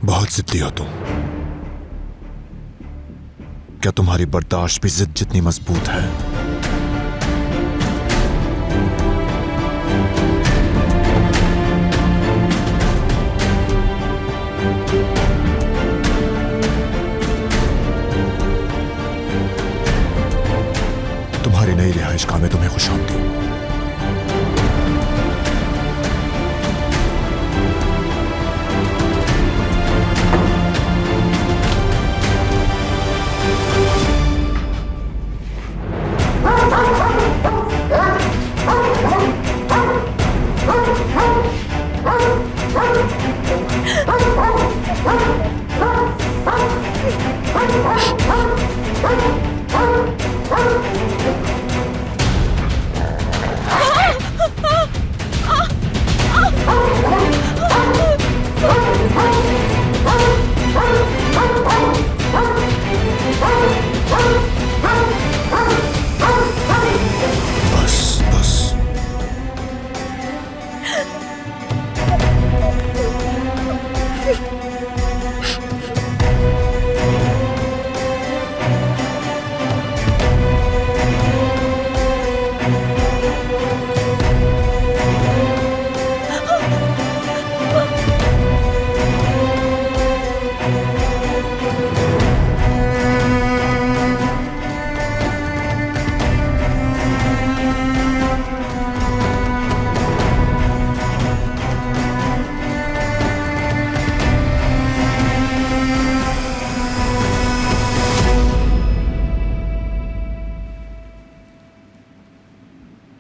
बहुत जिद्दी हो तुम। क्या तुम्हारी बर्दाश्त भी जिद जितनी मजबूत है? तुम्हारी नई रिहाइशगाह में तुम्हें खुशामदीद।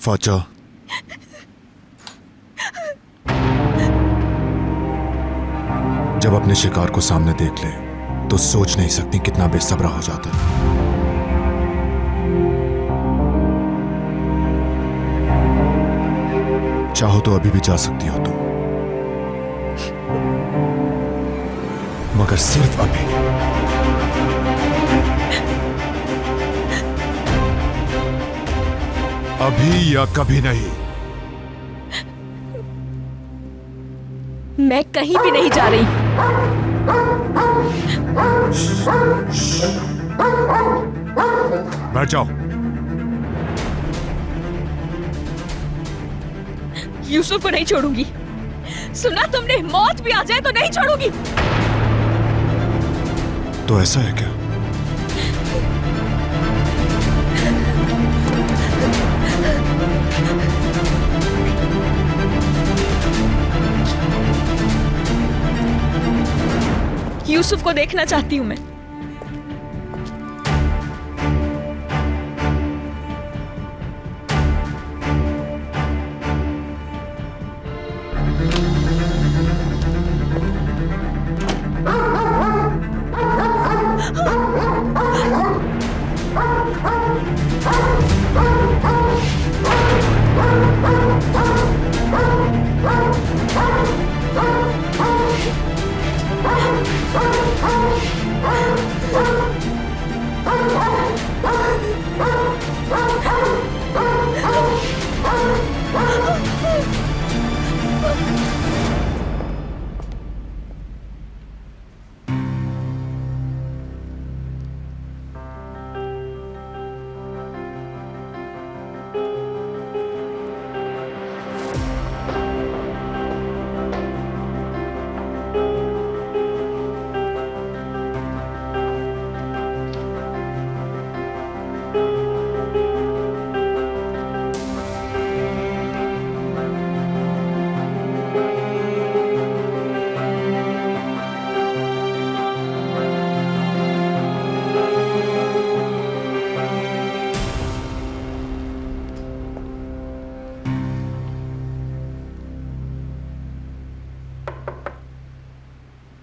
फाचा, जब अपने शिकार को सामने देख ले तो सोच नहीं सकती कितना बेसब्रा हो जाता है। चाहो तो अभी भी जा सकती हो तुम, मगर सिर्फ अभी। अभी या कभी नहीं। मैं कहीं भी नहीं जा रही। बैठ जाओ। यूसुफ को नहीं छोड़ूंगी। सुना तुमने? मौत भी आ जाए तो नहीं छोड़ूंगी। तो ऐसा है क्या? यूसुफ को देखना चाहती हूं मैं।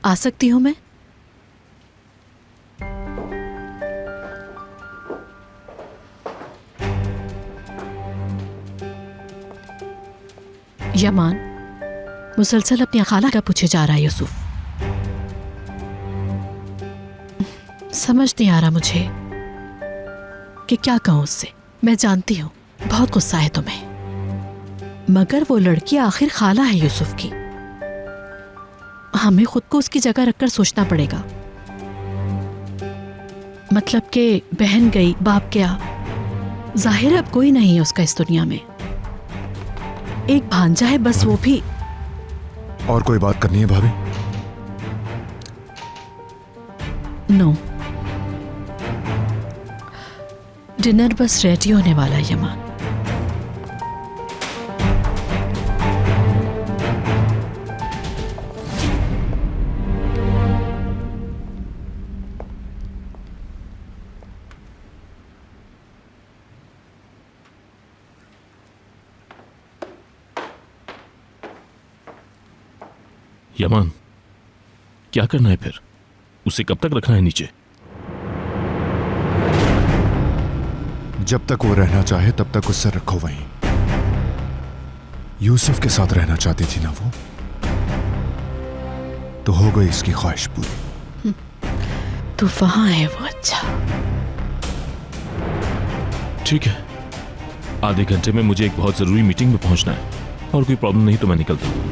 आ सकती हूं मैं? यमान मुसलसल अपनी खाला का पूछे जा रहा है यूसुफ। समझ नहीं आ रहा मुझे कि क्या कहूं उससे। मैं जानती हूं बहुत गुस्सा है तुम्हें, मगर वो लड़की आखिर खाला है यूसुफ की। हमें खुद को उसकी जगह रखकर सोचना पड़ेगा। मतलब कि बहन गई, बाप गया, जाहिर है अब कोई नहीं है उसका इस दुनिया में। एक भांजा है बस, वो भी। और कोई बात करनी है भाभी? नो, डिनर बस रेडी होने वाला है यमान। यमान, क्या करना है फिर? उसे कब तक रखना है नीचे? जब तक वो रहना चाहे तब तक उससे रखो वहीं। यूसुफ के साथ रहना चाहती थी ना वो, तो हो गई इसकी ख्वाहिश पूरी। तो वहां है वो। अच्छा ठीक है, आधे घंटे में मुझे एक बहुत जरूरी मीटिंग में पहुंचना है, और कोई प्रॉब्लम नहीं तो मैं निकलता हूं।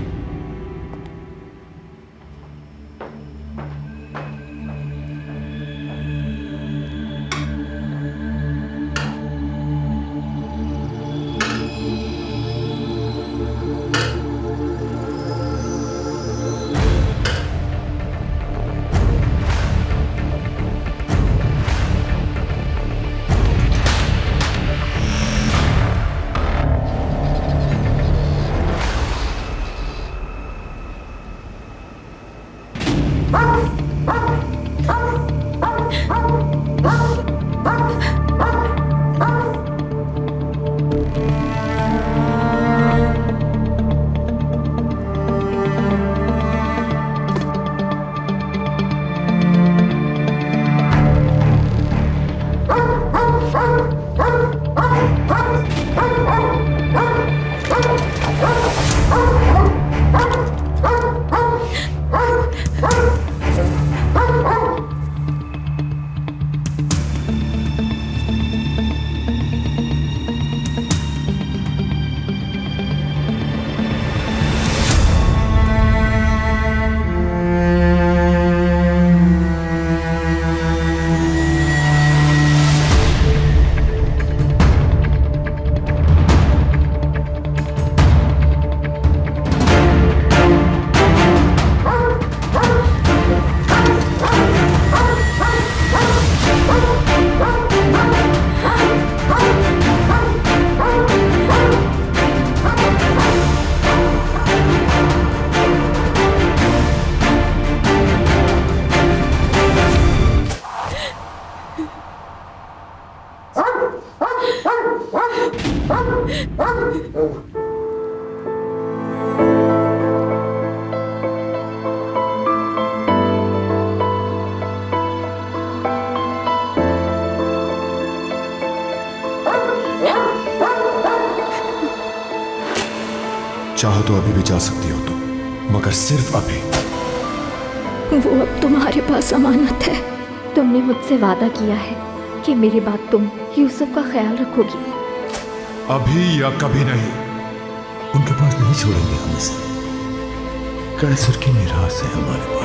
चाहो तो अभी भी जा सकती हो तुम, मगर सिर्फ अभी। वो अब तुम्हारे पास अमानत है। तुमने मुझसे वादा किया है कि मेरी बात तुम यूसुफ का ख्याल रखोगी। अभी या कभी नहीं। उनके पास नहीं छोड़ेंगे हम इसे। कैसर की मीरास है हमारे पास।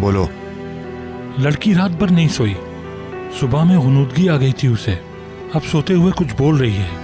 बोलो। लड़की रात भर नहीं सोई, सुबह में गुनूदगी आ गई थी उसे, अब सोते हुए कुछ बोल रही है।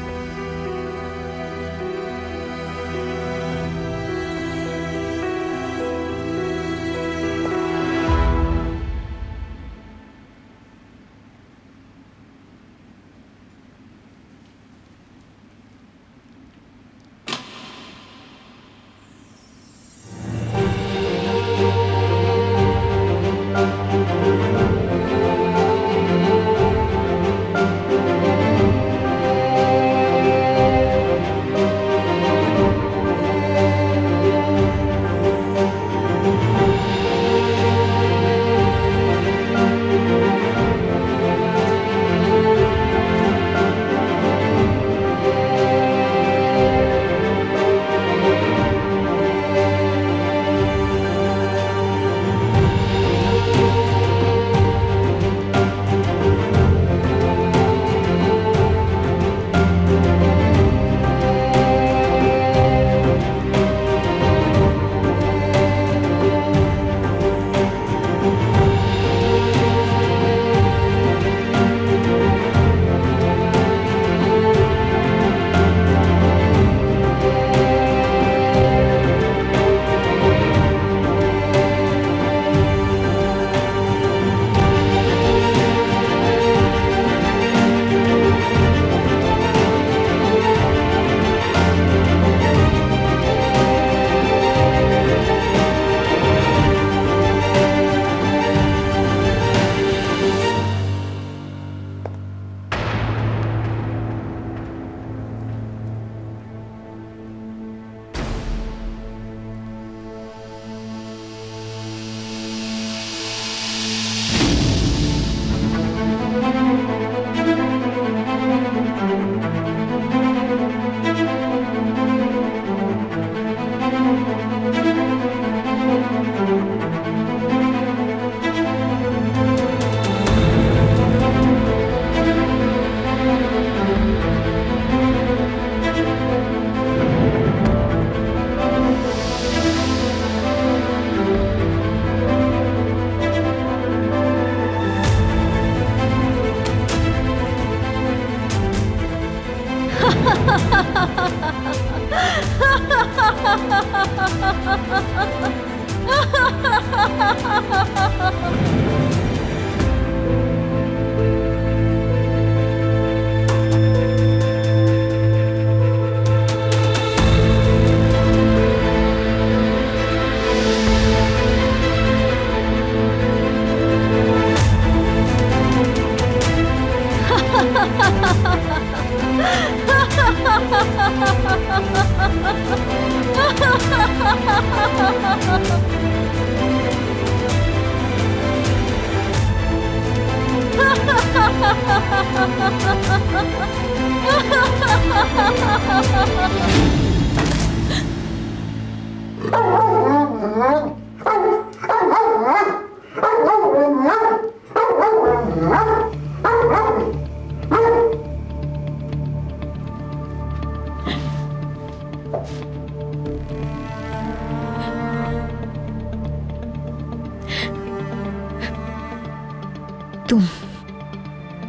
तुम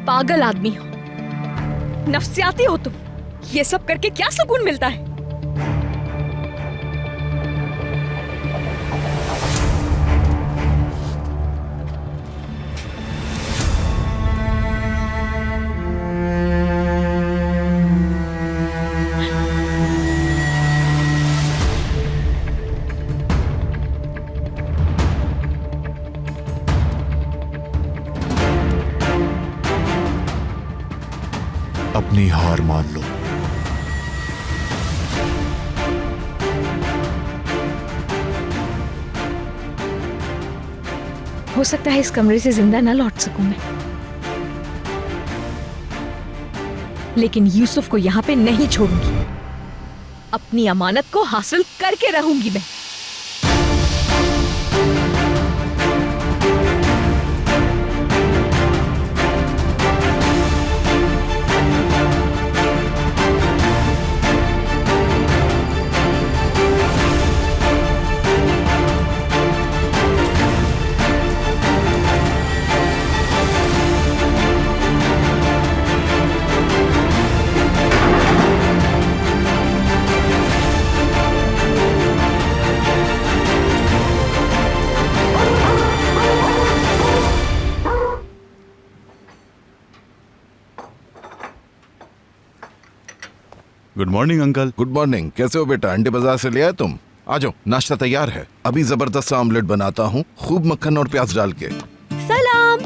पागल आदमी हो, नफसियाती हो तुम। ये सब करके क्या सुकून मिलता है? अपनी हार मान लो। हो सकता है इस कमरे से जिंदा न लौट सकूं मैं, लेकिन यूसुफ को यहां पे नहीं छोड़ूंगी। अपनी अमानत को हासिल करके रहूंगी मैं। Good morning uncle. Good morning. कैसे हो बेटा? अंडे बाजार से ले आए तुम? आ जाओ, नाश्ता तैयार है। अभी जबरदस्त सा ऑमलेट बनाता हूँ, खूब मक्खन और प्याज डाल के। सलाम।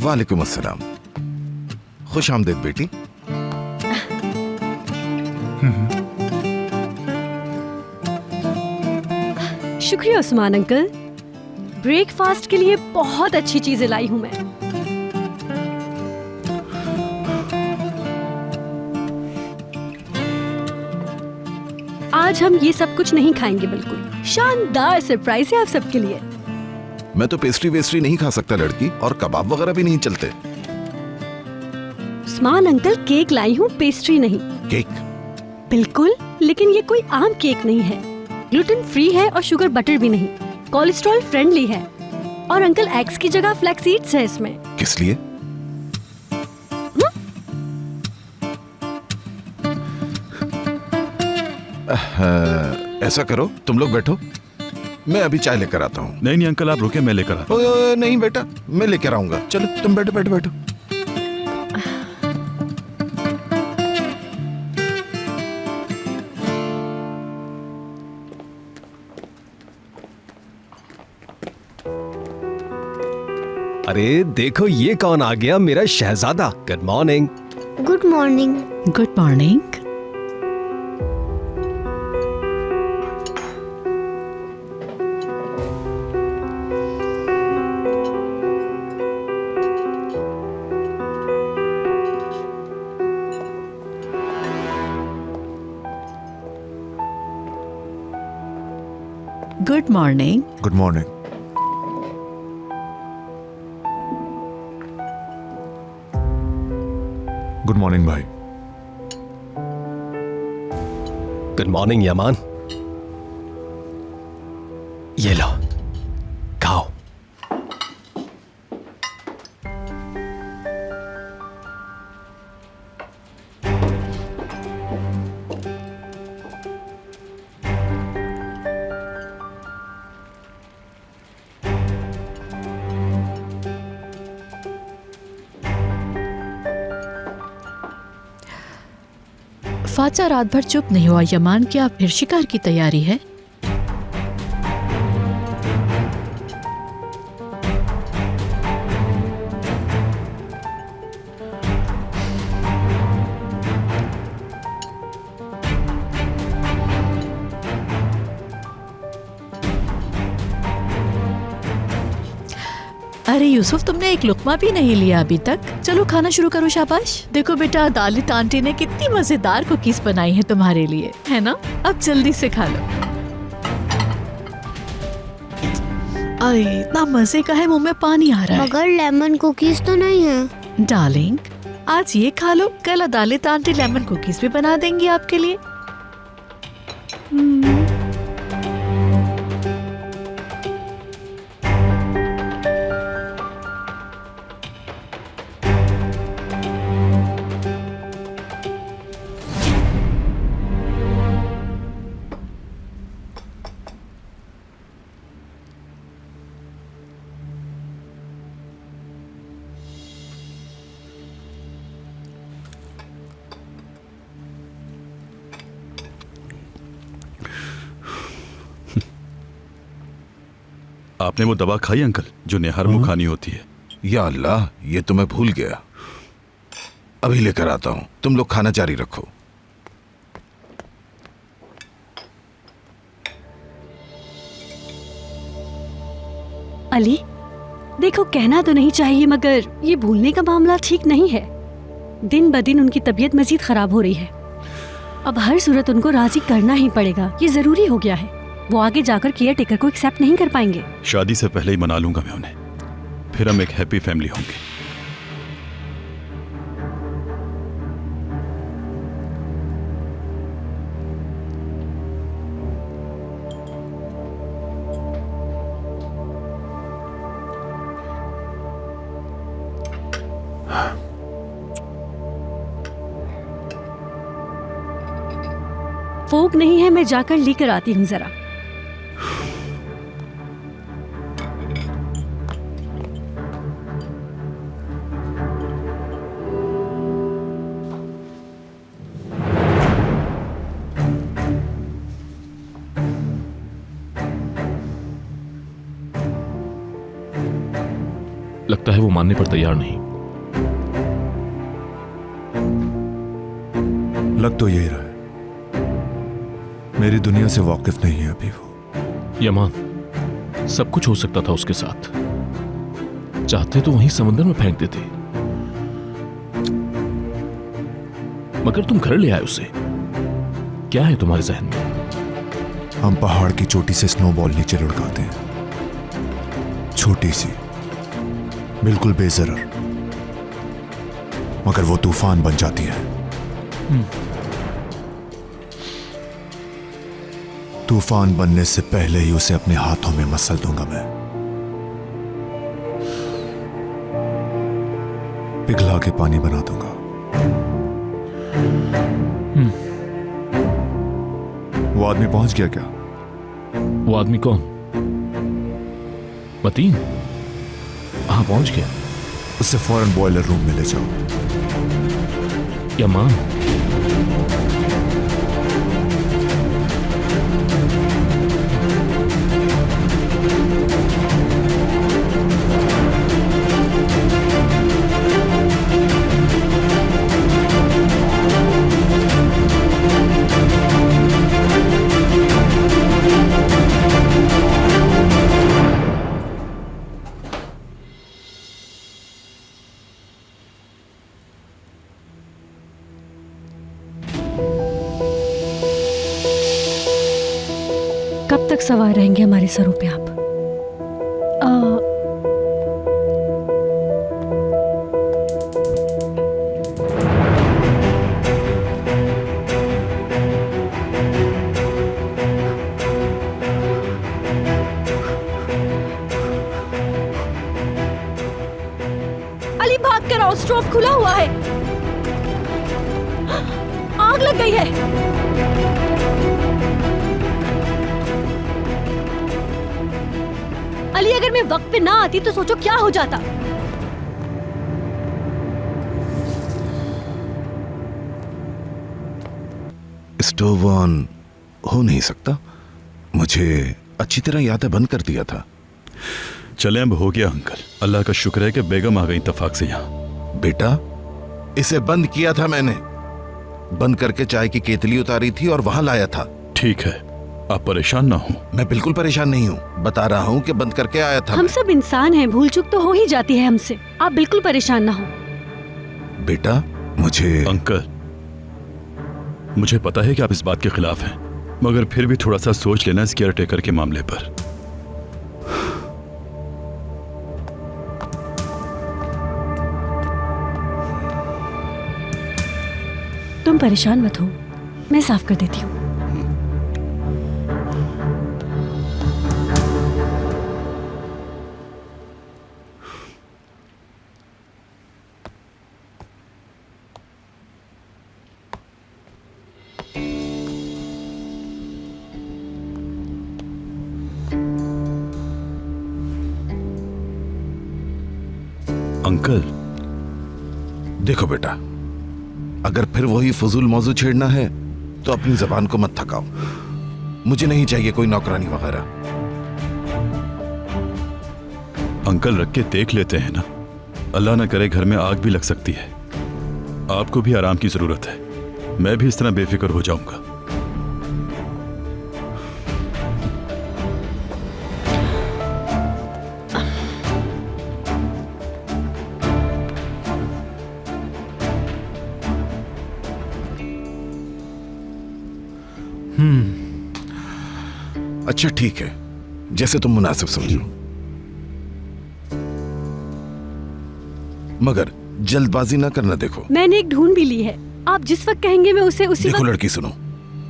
वालेकुम अस्सलाम। खुश आमदीद बेटी। शुक्रिया उस्मान अंकल, ब्रेकफास्ट के लिए बहुत अच्छी चीजें लाई हूँ मैं। आज हम ये सब कुछ नहीं खाएंगे, बिल्कुल शानदार सरप्राइज है आप सबके लिए। मैं तो पेस्ट्री वेस्ट्री नहीं खा सकता लड़की, और कबाब वगैरह भी नहीं चलते। उस्मान अंकल, केक लाई हूँ, पेस्ट्री नहीं। केक? बिल्कुल, लेकिन ये कोई आम केक नहीं है। ग्लूटेन फ्री है और शुगर बटर भी नहीं। कोलेस्ट्रॉल फ्रेंडली है। और अंकल, एग्स की जगह फ्लैक्स सीड्स है इसमें। किस लिए? ऐसा करो, तुम लोग बैठो, मैं अभी चाय लेकर आता हूँ। नहीं अंकल, आप रुके, मैं लेकर आता हूँ। नहीं बेटा, मैं लेकर आऊंगा। चलो तुम बैठो बैठो बैठो। अरे देखो, ये कौन आ गया? मेरा शहजादा। Good morning. Good morning. Good morning. Good morning. Good morning. Good morning भाई। Good morning Yaman. ये लो, खाओ। फाचा रात भर चुप नहीं हुआ। यमान, क्या फिर शिकार की तैयारी है? अरे यूसुफ, तुमने एक लुकमा भी नहीं लिया अभी तक। चलो खाना शुरू करो। शाबाश। देखो बेटा, दालित आंटी ने कितनी मजेदार कुकीज बनाई है तुम्हारे लिए, है ना? अब जल्दी से खा लो। अरे इतना मजे का है, मुंह में पानी आ रहा है। मगर लेमन कुकीज तो नहीं है। डार्लिंग, आज ये खा लो, कल दालित आंटी लेमन कुकीज भी बना देंगी आपके लिए। आपने वो दवा खाई अंकल, जो निहार मुंह खानी होती है? या अल्लाह, ये तो मैं भूल गया। अभी लेकर आता हूँ, तुम लोग खाना जारी रखो। अली, देखो, कहना तो नहीं चाहिए मगर ये भूलने का मामला ठीक नहीं है। दिन ब दिन उनकी तबीयत मजीद खराब हो रही है। अब हर सूरत उनको राजी करना ही पड़ेगा, ये जरूरी हो गया है। वो आगे जाकर केयर टेकर को एक्सेप्ट नहीं कर पाएंगे। शादी से पहले ही मना लूंगा मैं उन्हें, फिर हम एक हैप्पी फैमिली होंगे। फोक नहीं है, मैं जाकर लेकर आती हूँ जरा। लगता है वो मानने पर तैयार नहीं। लग तो यही रहा है, मेरी दुनिया से वाकिफ नहीं है अभी वो। यमान, सब कुछ हो सकता था उसके साथ। चाहते तो वहीं समंदर में फेंक देते, मगर तुम घर ले आए उसे। क्या है तुम्हारे जहन में? हम पहाड़ की चोटी से स्नोबॉल नीचे लुढ़काते हैं, छोटी सी, बिल्कुल बेजरर, मगर वो तूफान बन जाती है। तूफान बनने से पहले ही उसे अपने हाथों में मसल दूंगा मैं, पिघला के पानी बना दूंगा। वो आदमी पहुंच गया क्या? वो आदमी कौन? मतीन? हाँ, पहुंच गया। उसे फौरन बॉयलर रूम में ले जाओ। यमान, कब तक सवार रहेंगे हमारे सरों पे आप? अली, भाग कर आओ, स्टोव खुला हुआ है, आग लग गई है। अली, अगर मैं वक्त पे ना आती तो सोचो क्या हो जाता। स्टोव ऑन हो नहीं सकता, मुझे अच्छी तरह याद है, बंद कर दिया था। चले, अब हो गया अंकल। अल्लाह का शुक्र है कि बेगम आ गई इत्तेफाक से यहाँ। बेटा, इसे बंद किया था मैंने, बंद करके चाय की केतली उतारी थी और वहां लाया था। ठीक है, आप परेशान ना हो। मैं बिल्कुल परेशान नहीं हूँ, बता रहा हूँ कि बंद करके आया था। हम सब इंसान हैं, भूल चूक तो हो ही जाती है हमसे। आप बिल्कुल परेशान ना हो। बेटा, मुझे अंकल, मुझे पता है कि आप इस बात के खिलाफ हैं, मगर फिर भी थोड़ा सा सोच लेना इस केयर टेकर के मामले पर। तुम परेशान मत हो, मैं साफ कर देती हूँ। अंकल, देखो बेटा, अगर फिर वही फजूल मौजू छेड़ना है तो अपनी जबान को मत थकाओ। मुझे नहीं चाहिए कोई नौकरानी वगैरह। अंकल, रख के देख लेते हैं ना, अल्लाह ना करे घर में आग भी लग सकती है। आपको भी आराम की जरूरत है, मैं भी इस तरह बेफिक्र हो जाऊंगा। अच्छा ठीक है, जैसे तुम मुनासिब समझो, मगर जल्दबाजी ना करना। देखो, मैंने एक ढूंढ भी ली है, आप जिस वक्त कहेंगे मैं उसे उसी देखो वक्त। लड़की सुनो,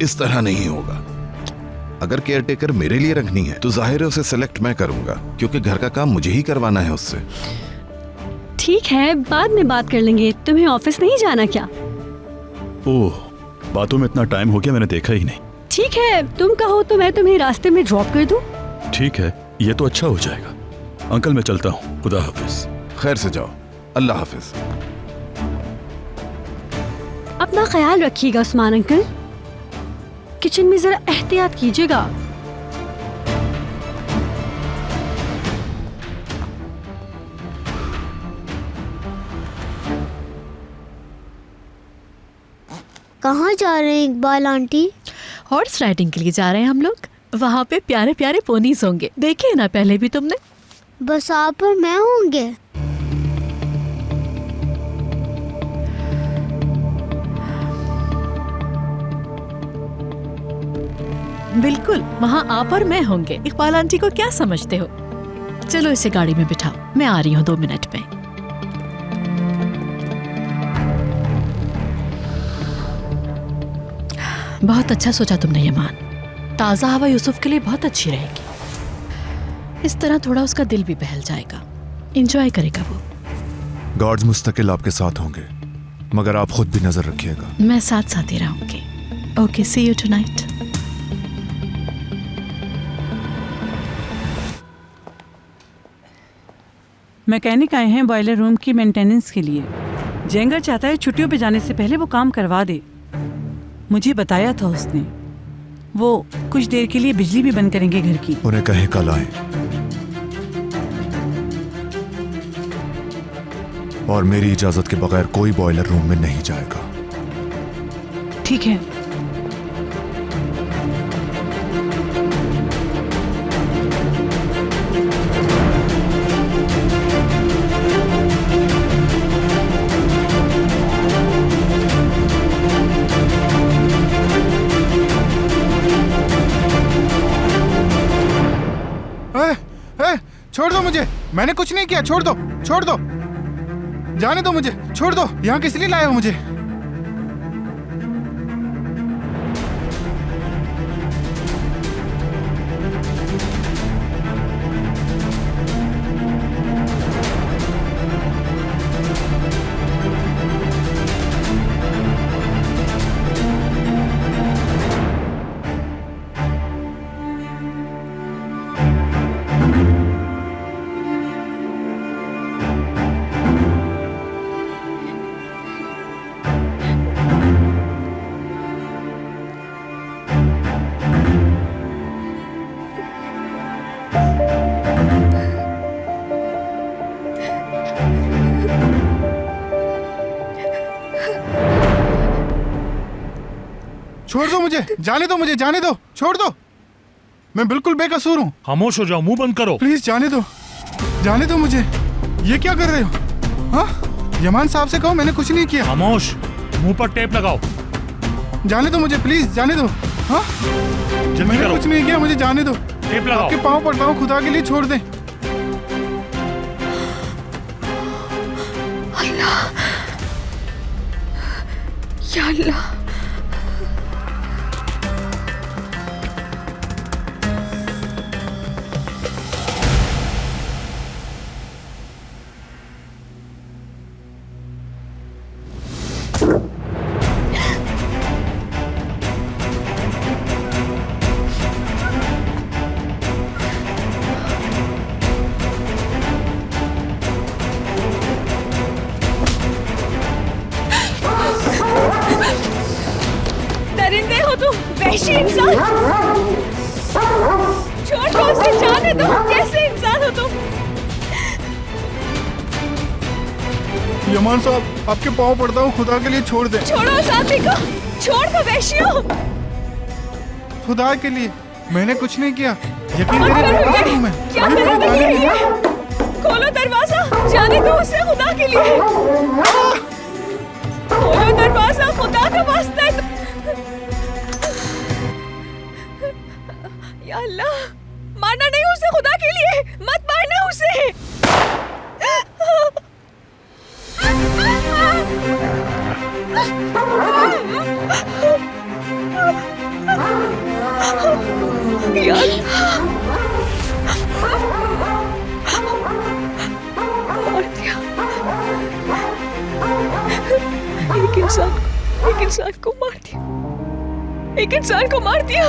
इस तरह नहीं होगा। अगर केयर टेकर मेरे लिए रखनी है तो जाहिर है उसे सेलेक्ट मैं करूंगा, क्योंकि घर का काम मुझे ही करवाना है उससे। ठीक है, बाद में बात कर लेंगे। तुम्हें ऑफिस नहीं जाना क्या? ओह, बातों में इतना टाइम हो गया, मैंने देखा ही नहीं। ठीक है, तुम कहो तो मैं तुम्हें रास्ते में ड्रॉप कर दूं। ठीक है, ये तो अच्छा हो जाएगा। अंकल, मैं चलता हूँ, खुदा हाफिज। खैर से जाओ, अल्लाह हाफिज। अपना ख्याल रखिएगा उस्मान अंकल, किचन में जरा एहतियात कीजिएगा। कहाँ जा रहे हैं इकबाल आंटी? हॉर्स राइडिंग के लिए जा रहे हैं हम लोग। वहाँ पे प्यारे प्यारे पोनीज होंगे, देखे ना पहले भी तुमने। बस आप और मैं होंगे? बिल्कुल, वहाँ आप और मैं होंगे। इकबाल आंटी को क्या समझते हो? चलो इसे गाड़ी में बिठाओ, मैं आ रही हूँ 2 मिनट में। बहुत अच्छा सोचा तुमने यमान। ताज़ा हवा यूसुफ के लिए बहुत अच्छी रहेगी। इस तरह थोड़ा उसका दिल भी बहल जाएगा, एंजॉय करेगा वो। गार्ड्स मुस्तकिल आपके साथ होंगे, मगर आप खुद भी नजर रखिएगा। मैं साथ साथ ही रहूंगी। Okay, see you tonight. Mechanic आए हैं बॉयलर रूम की मेंटेनेंस के लिए। जेंगर चाहता है छुट्टियों पे जाने से पहले वो काम करवा दे। मुझे बताया था उसने। वो कुछ देर के लिए बिजली भी बंद करेंगे घर की। उन्हें कहे कल आए। और मेरी इजाजत के बगैर कोई बॉयलर रूम में नहीं जाएगा। ठीक है। छोड़ दो मुझे, मैंने कुछ नहीं किया। छोड़ दो, छोड़ दो, जाने दो मुझे, छोड़ दो। यहाँ किस लिए लाए हो मुझे? छोड़ दो मुझे, जाने दो मुझे, जाने दो, छोड़ दो। मैं बिल्कुल बेकसूर हूँ। खामोश हो जाओ, मुंह बंद करो। प्लीज जाने दो, जाने दो मुझे। ये क्या कर रहे हो? हाँ, यमान साहब से कहो मैंने कुछ नहीं किया। खामोश, मुंह पर टेप लगाओ। जाने दो मुझे, प्लीज जाने दो। हाँ, मैंने कुछ नहीं किया, मुझे जाने दो। टेप लगाओ। आपके पाँव पड़ता हूँ, खुदा के लिए छोड़ दें। अल्लाह, या अल्लाह। दरिंदे हो तुम, वहशी इंसान। छोड़ दो उसे, जाने दो। कैसे इंसान हो तुम? यमान साहब, आपके पाँव पड़ता हूँ, खुदा के लिए छोड़ दें। छोड़ो उस आदमी को, छोड़ दो वहशियों। खुदा के लिए, मैंने कुछ नहीं किया। यकीन मत करिए, करो बेकसूर ये। हूँ मैं। क्या अभी करो मुझे तुम जाने ये? दीजिए। खोलो दरवाजा, जाने दो उसे खुदा के लिए। खोलो दरवाजा, खुदा का वास्ता है। या अल्लाह, मारना नहीं उसे खुदा के लिए, मत मारना उसे। या अल्लाह, मार दिया। एक इंसान को मार दिया, एक इंसान को मार दिया।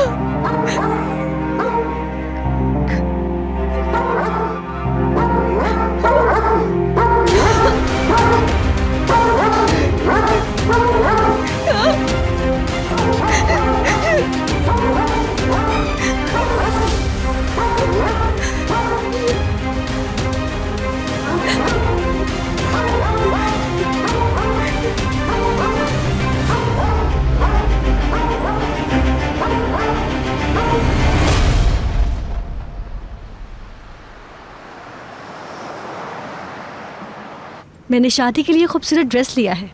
मैंने शादी के लिए खूबसूरत ड्रेस लिया है,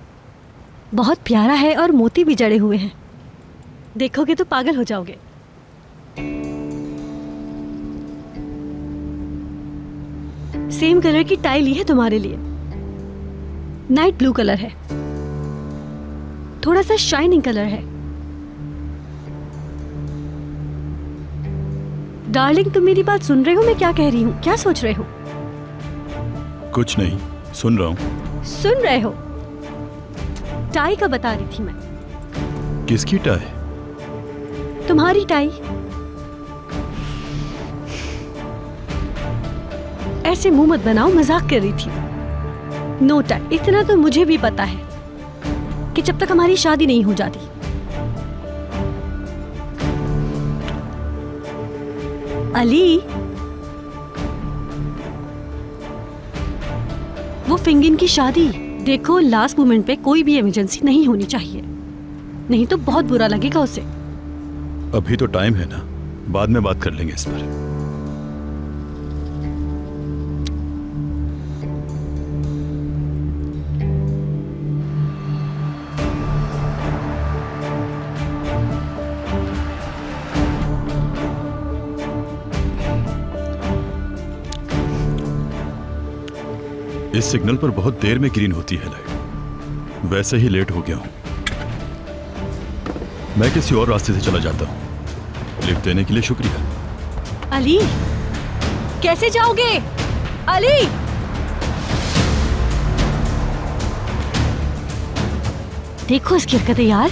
बहुत प्यारा है और मोती भी जड़े हुए हैं। देखोगे तो पागल हो जाओगे। सेम कलर की टाई ली है तुम्हारे लिए, नाइट ब्लू कलर है, थोड़ा सा शाइनिंग कलर है। डार्लिंग, तुम मेरी बात सुन रहे हो? मैं क्या कह रही हूँ? क्या सोच रहे हो? कुछ नहीं, सुन रहा हूँ। सुन रहे हो? टाई का बता रही थी मैं। किसकी टाई? तुम्हारी टाई। ऐसे मुंह मत बनाओ, मजाक कर रही थी। No tie. इतना तो मुझे भी पता है कि जब तक हमारी शादी नहीं हो जाती। अली, वो फिंगिन की शादी, देखो लास्ट मोमेंट पे कोई भी इमरजेंसी नहीं होनी चाहिए, नहीं तो बहुत बुरा लगेगा उसे। अभी तो टाइम है ना, बाद में बात कर लेंगे इस पर। इस सिग्नल पर बहुत देर में ग्रीन होती है लाइट, वैसे ही लेट हो गया हूं। मैं किसी और रास्ते से चला जाता हूं। लिफ्ट देने के लिए शुक्रिया। अली, कैसे जाओगे? अली, देखो इसकी हरकतें यार।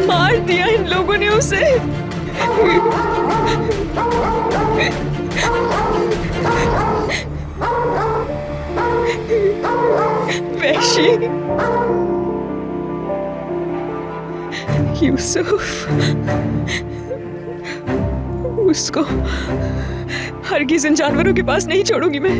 मार दिया इन लोगों ने उसे। वैशी, यूसुफ, उसको हरगिज़ इन जानवरों के पास नहीं छोड़ूंगी मैं।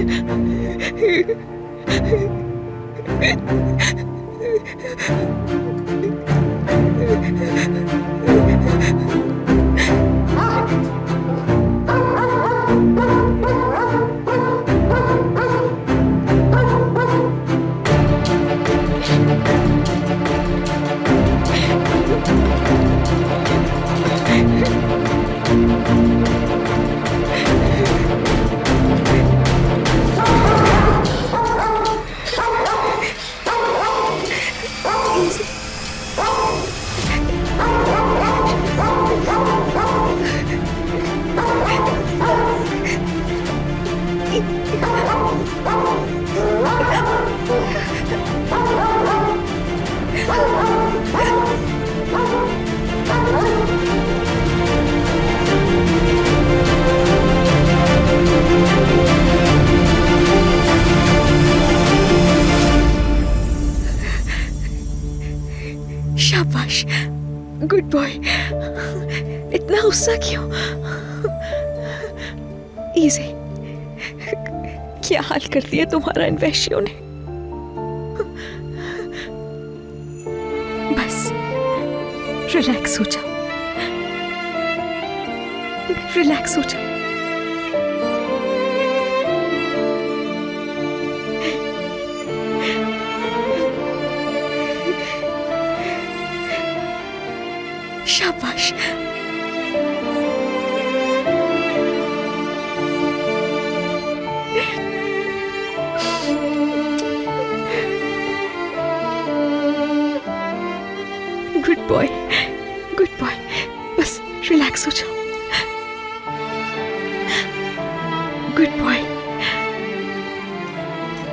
शाबाश, गुड बॉय। इतना गुस्सा क्यों? इजी, क्या हाल कर दिया तुम्हारा इन वैश्यों ने। बस रिलैक्स हो जाओ, रिलैक्स हो जाओ। शाबाश। Good boy, good boy. बस रिलैक्स हो जाओ। गुड बॉय,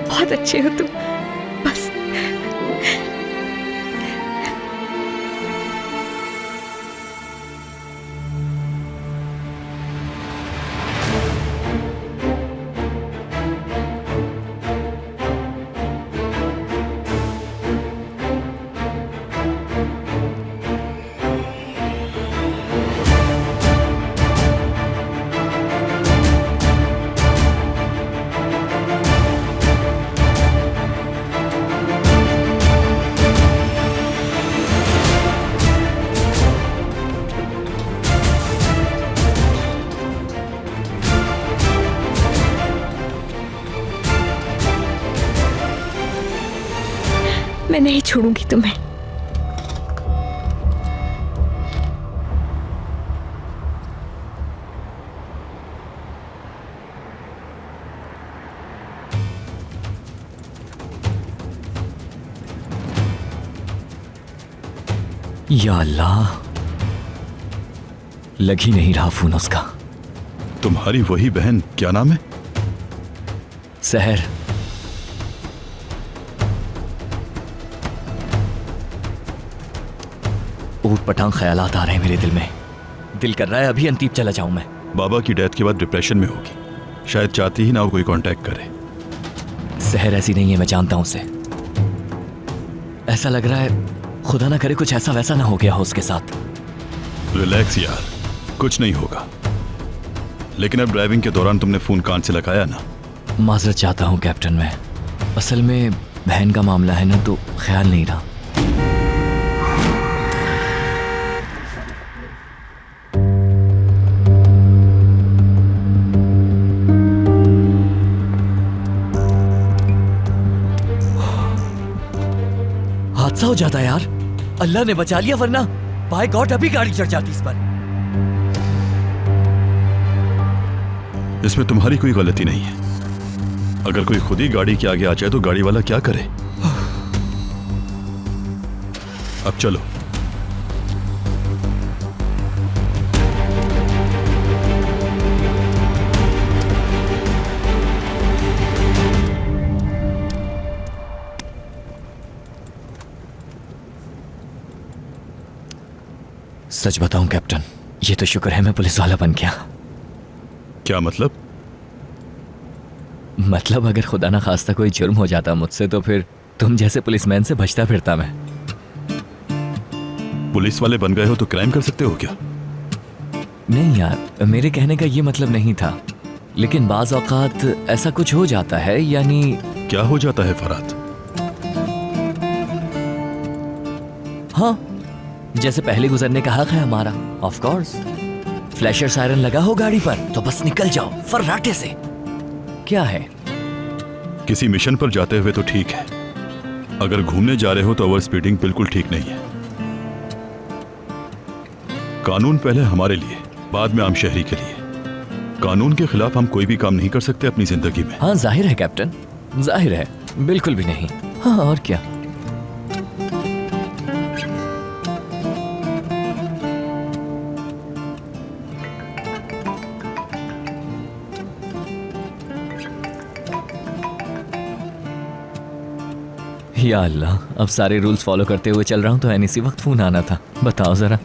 बहुत अच्छे हो तुम। बस मैं नहीं छोड़ूंगी तुम्हें। या अल्लाह, लग ही नहीं रहा फोन उसका। तुम्हारी वही बहन, क्या नाम है? सहर। ऊट पटांग ख्यालात आ रहे हैं मेरे दिल में। दिल कर रहा है अभी अंतीब चला जाऊं मैं। बाबा की डेथ के बाद डिप्रेशन में होगी, शायद चाहती ही ना वो कोई कांटेक्ट करे। सहर ऐसी नहीं है, मैं जानता हूं उसे। ऐसा लग रहा है खुदा ना करे कुछ ऐसा वैसा ना हो गया हो उसके साथ। रिलैक्स यार, कुछ नहीं होगा। लेकिन अब ड्राइविंग के दौरान तुमने फोन कान से लगाया ना? माजरत चाहता हूं कैप्टन। मैं असल में बहन का मामला है ना, तो ख्याल नहीं रहा। हादसा हो जाता यार, अल्लाह ने बचा लिया, वरना बाय गॉड अभी गाड़ी चढ़ जाती इस पर। इसमें तुम्हारी कोई गलती नहीं है। अगर कोई खुद ही गाड़ी के आगे आ जाए तो गाड़ी वाला क्या करे? अब चलो। सच बताऊं कैप्टन, ये तो शुक्र है मैं पुलिस वाला बन गया। क्या मतलब? मतलब अगर खुदा ना खास्ता कोई जुर्म हो जाता मुझसे तो फिर तुम जैसे पुलिसमैन से बचता फिरता मैं। पुलिस वाले बन गए हो तो क्राइम कर सकते हो क्या? नहीं यार, मेरे कहने का ये मतलब नहीं था, लेकिन बाज औकात ऐसा कुछ हो जाता है। यानी क्या हो जाता है फरात? हाँ, जैसे पहले गुजरने का हक है हमारा। ऑफ कोर्स, फ्लैशर सायरन लगा हो गाड़ी पर तो बस निकल जाओ फर्राटे से। क्या है? किसी मिशन पर जाते हुए तो ठीक है, अगर घूमने जा रहे हो तो ओवर स्पीडिंग बिल्कुल ठीक नहीं है। कानून पहले हमारे लिए, बाद में आम शहरी के लिए। कानून के खिलाफ हम कोई भी काम नहीं कर सकते अपनी जिंदगी में। हाँ जाहिर है कैप्टन, जाहिर है, बिल्कुल भी नहीं। हाँ और क्या। या अल्लाह, अब सारे रूल्स फॉलो करते हुए चल रहा हूं तो एन इसी वक्त फोन आना था। बताओ जरा।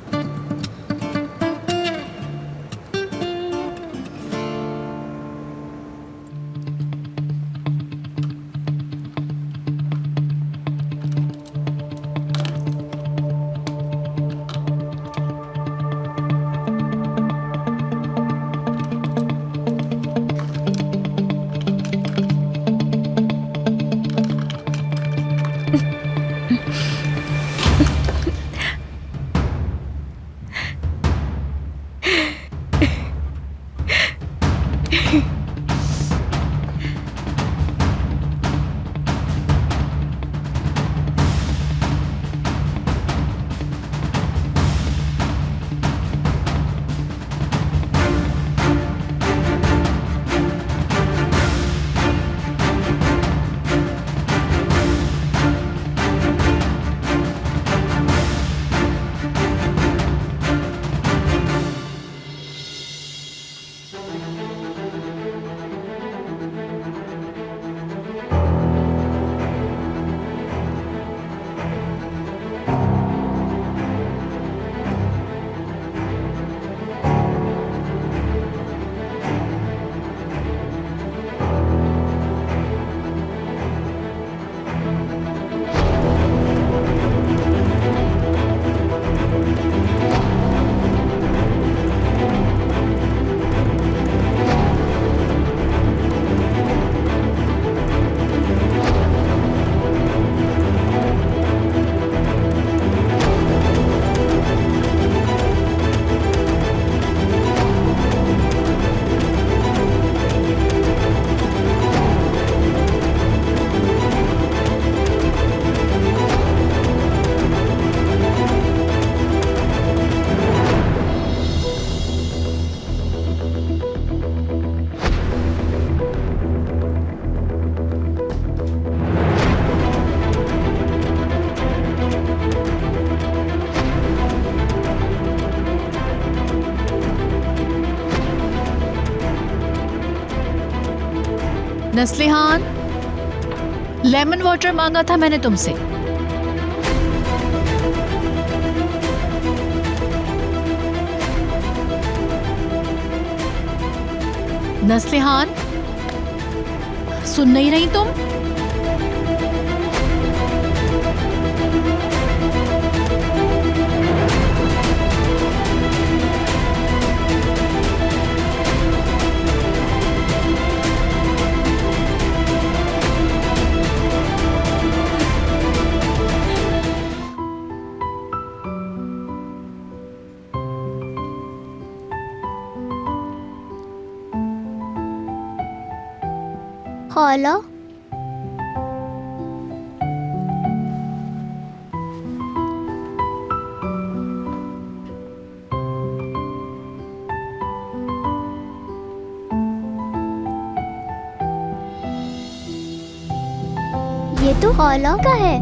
नस्लिहान, लेमन वाटर मांगा था मैंने तुमसे। नस्लिहान, सुन नहीं रही तुम? खाला, ये तो खाला का है।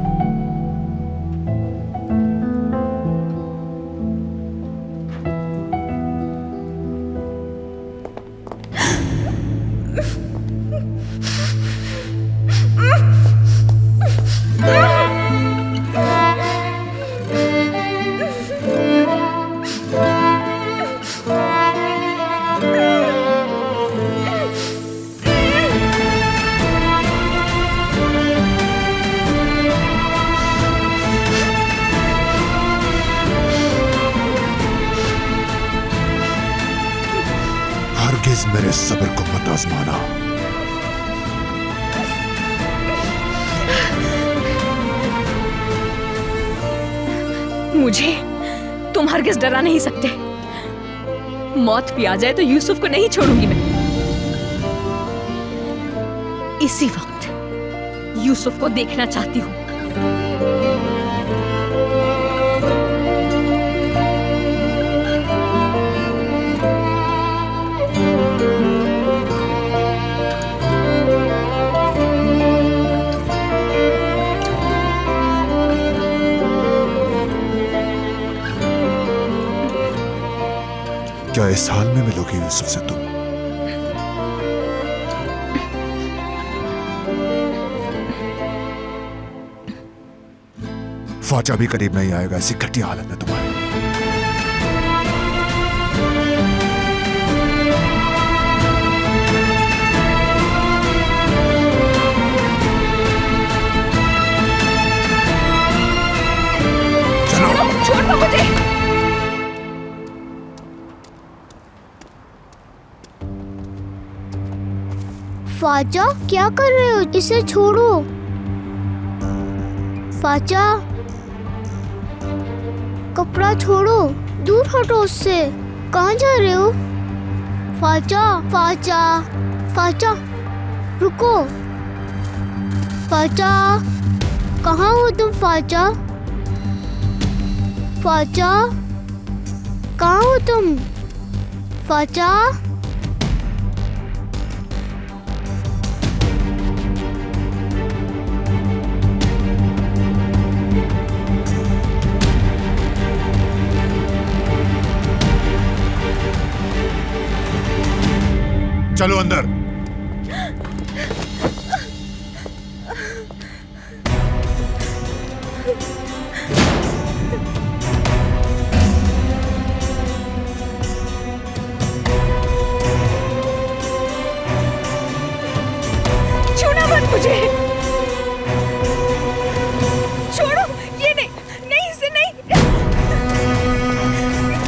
हरगिज मेरे सब्र को मत आजमाना। मुझे तुम हरगिज डरा नहीं सकते। मौत भी आ जाए तो यूसुफ को नहीं छोड़ूंगी मैं। इसी वक्त यूसुफ को देखना चाहती हूँ। क्या इस हाल में मिलोगी यूसुफ से तुम? फाजा भी करीब नहीं आएगा ऐसी घटिया हालत में तुम्हारी। चलो छोड़ दो मुझे। फाजा, क्या कर रहे हो? इसे छोड़ो। फाजा, कपड़ा छोड़ो, दूर हटो उससे। कहाँ जा रहे हो? फाजा, फाजा, फाजा, रुको। फाजा, कहाँ हो तुम? फाजा, फाजा, कहाँ हो तुम? फाजा, चलो अंदर। छूना मत मुझे। छोड़ो, ये नहीं, नहीं इसे नहीं।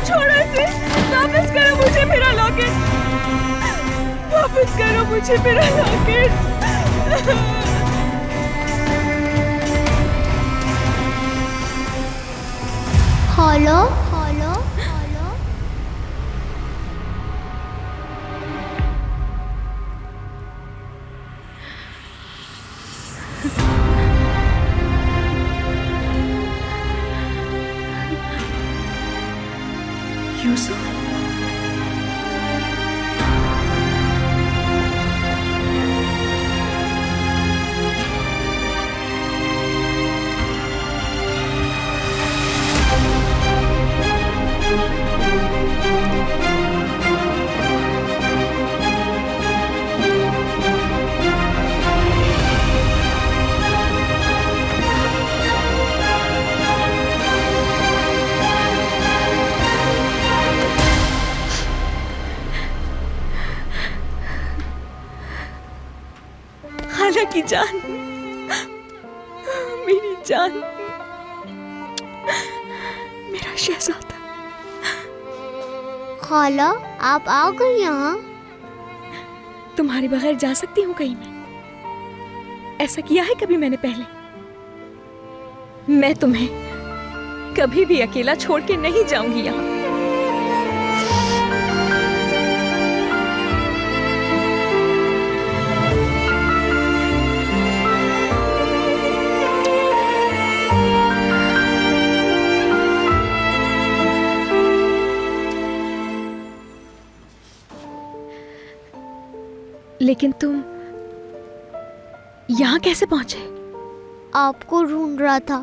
छोड़ो इसे। वापस करो मुझे मेरा लॉकेट। वापस करो मुझे मेरा locket. Hello, hello, hello. Yusuf, खाला की जान, मेरी जान, मेरा शहजादा। खाला आप आ गई यहाँ? तुम्हारे बगैर जा सकती हूँ कहीं मैं? ऐसा किया है कभी मैंने पहले? मैं तुम्हें कभी भी अकेला छोड़ के नहीं जाऊंगी यहाँ। लेकिन तुम यहाँ कैसे पहुंचे? आपको ढूंढ रहा था।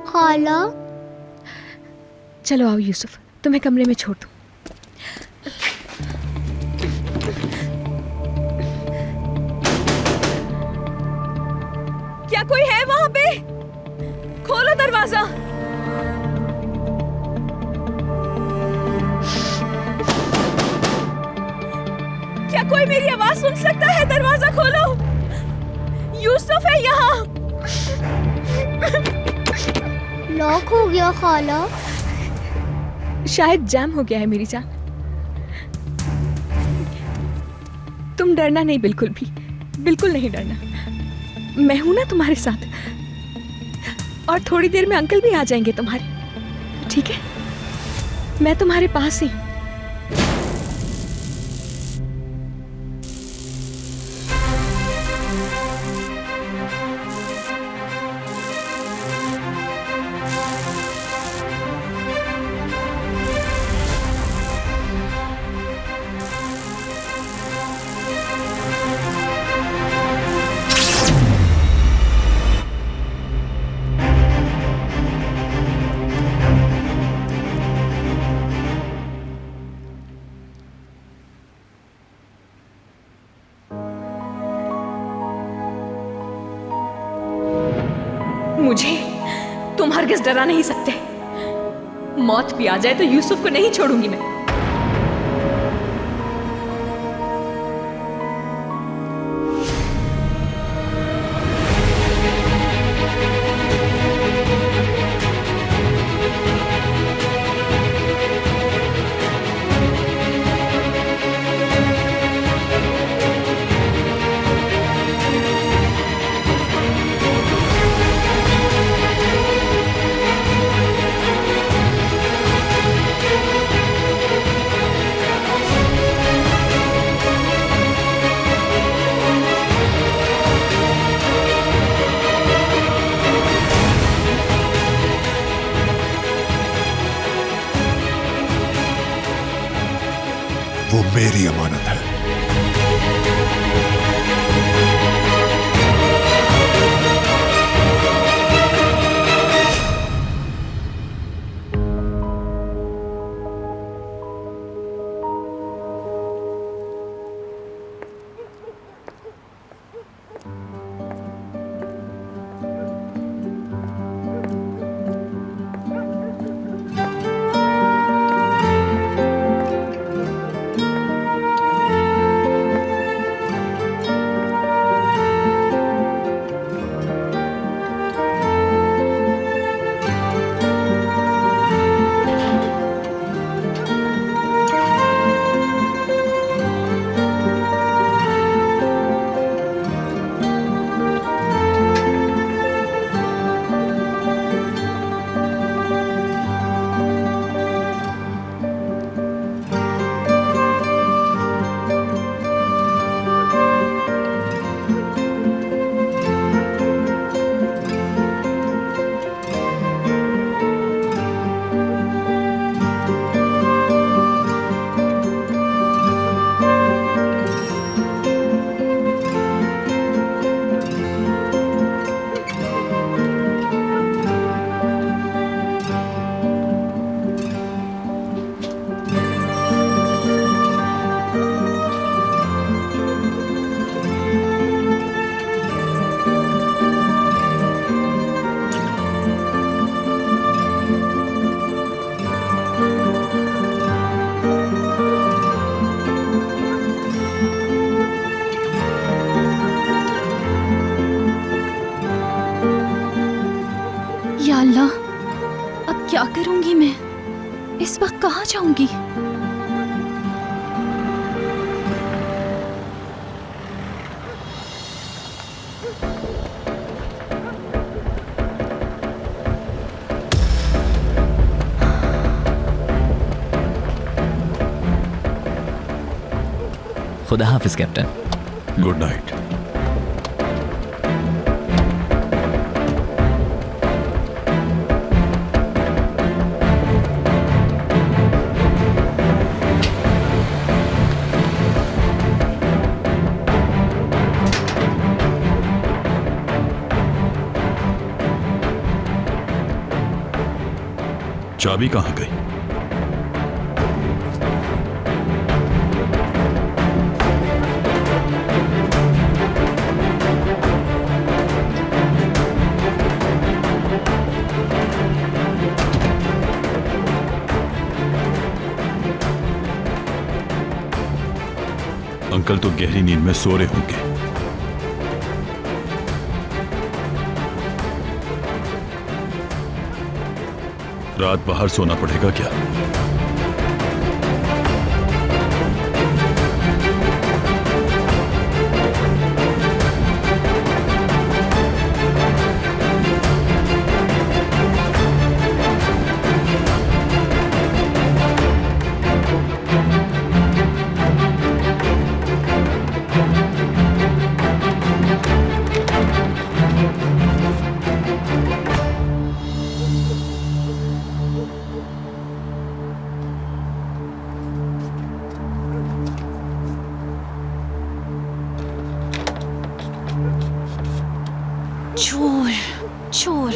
खाला चलो आओ यूसुफ, तुम्हें कमरे में छोड़ दूं। क्या कोई है वहां पे? खोलो दरवाजा। क्या कोई मेरी आवाज सुन सकता है? दरवाजा खोलो, यूसुफ है यहाँ। लॉक हो गया खाला। शायद जैम हो गया है मेरी जान। तुम डरना नहीं, बिल्कुल भी, बिल्कुल नहीं डरना। मैं हूं ना तुम्हारे साथ, और थोड़ी देर में अंकल भी आ जाएंगे तुम्हारे, ठीक है? मैं तुम्हारे पास ही हूं। मुझे तुम हरगिज डरा नहीं सकते। मौत भी आ जाए तो यूसुफ को नहीं छोड़ूंगी मैं। वो मेरी अमानत है। अल्लाह, अब क्या करूंगी मैं? इस वक्त कहाँ जाऊंगी? खुदा हाफिज कैप्टन। Good night. चाबी कहाँ गई? अंकल तो गहरी नींद में सो रहे होंगे। रात बाहर सोना पड़ेगा क्या? चोर, चोर।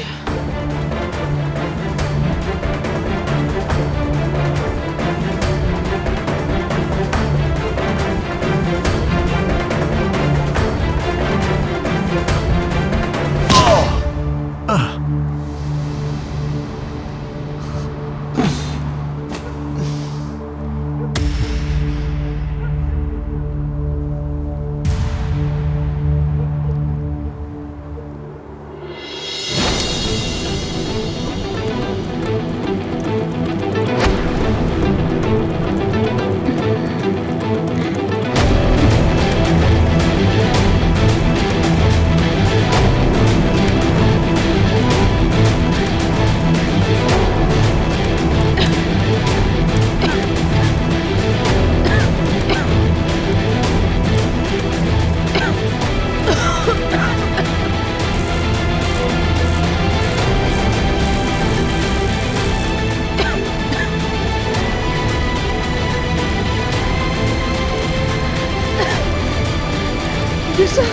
यूसुफ,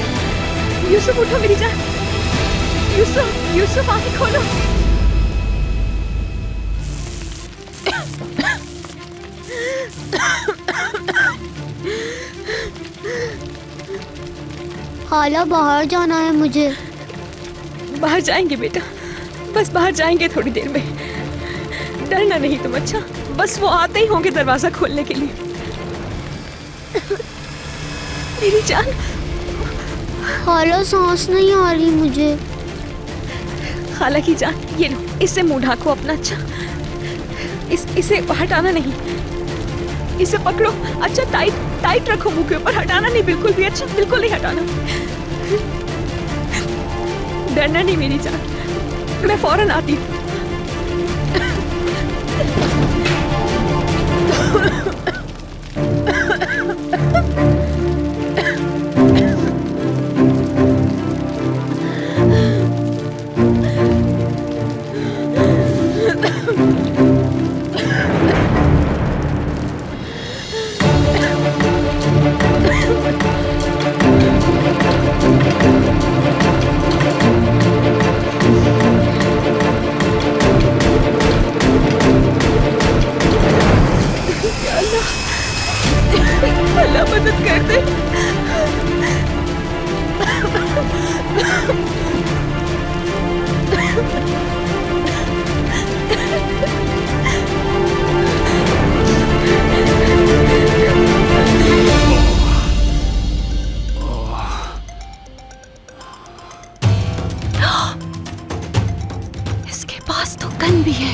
यूसुफ उठो मेरी जान। यूसुफ, यूसुफ आंखें खोलो। खाला बाहर जाना है मुझे। बाहर जाएंगे बेटा, बस बाहर जाएंगे थोड़ी देर में। डरना नहीं तुम, अच्छा? बस वो आते ही होंगे दरवाजा खोलने के लिए। मेरी जान। खाला सांस नहीं आ रही मुझे। खाला की जान, ये लो, इससे मुंह ढाको अपना, अच्छा? इसे हटाना नहीं, इसे पकड़ो, अच्छा? टाइट टाइट रखो मुंह के ऊपर, हटाना नहीं बिल्कुल भी, अच्छा? बिल्कुल नहीं हटाना। डरना नहीं मेरी जान, मैं फौरन आती हूँ। अल्लाह मदद कर दे। इसके ढक्कन भी है।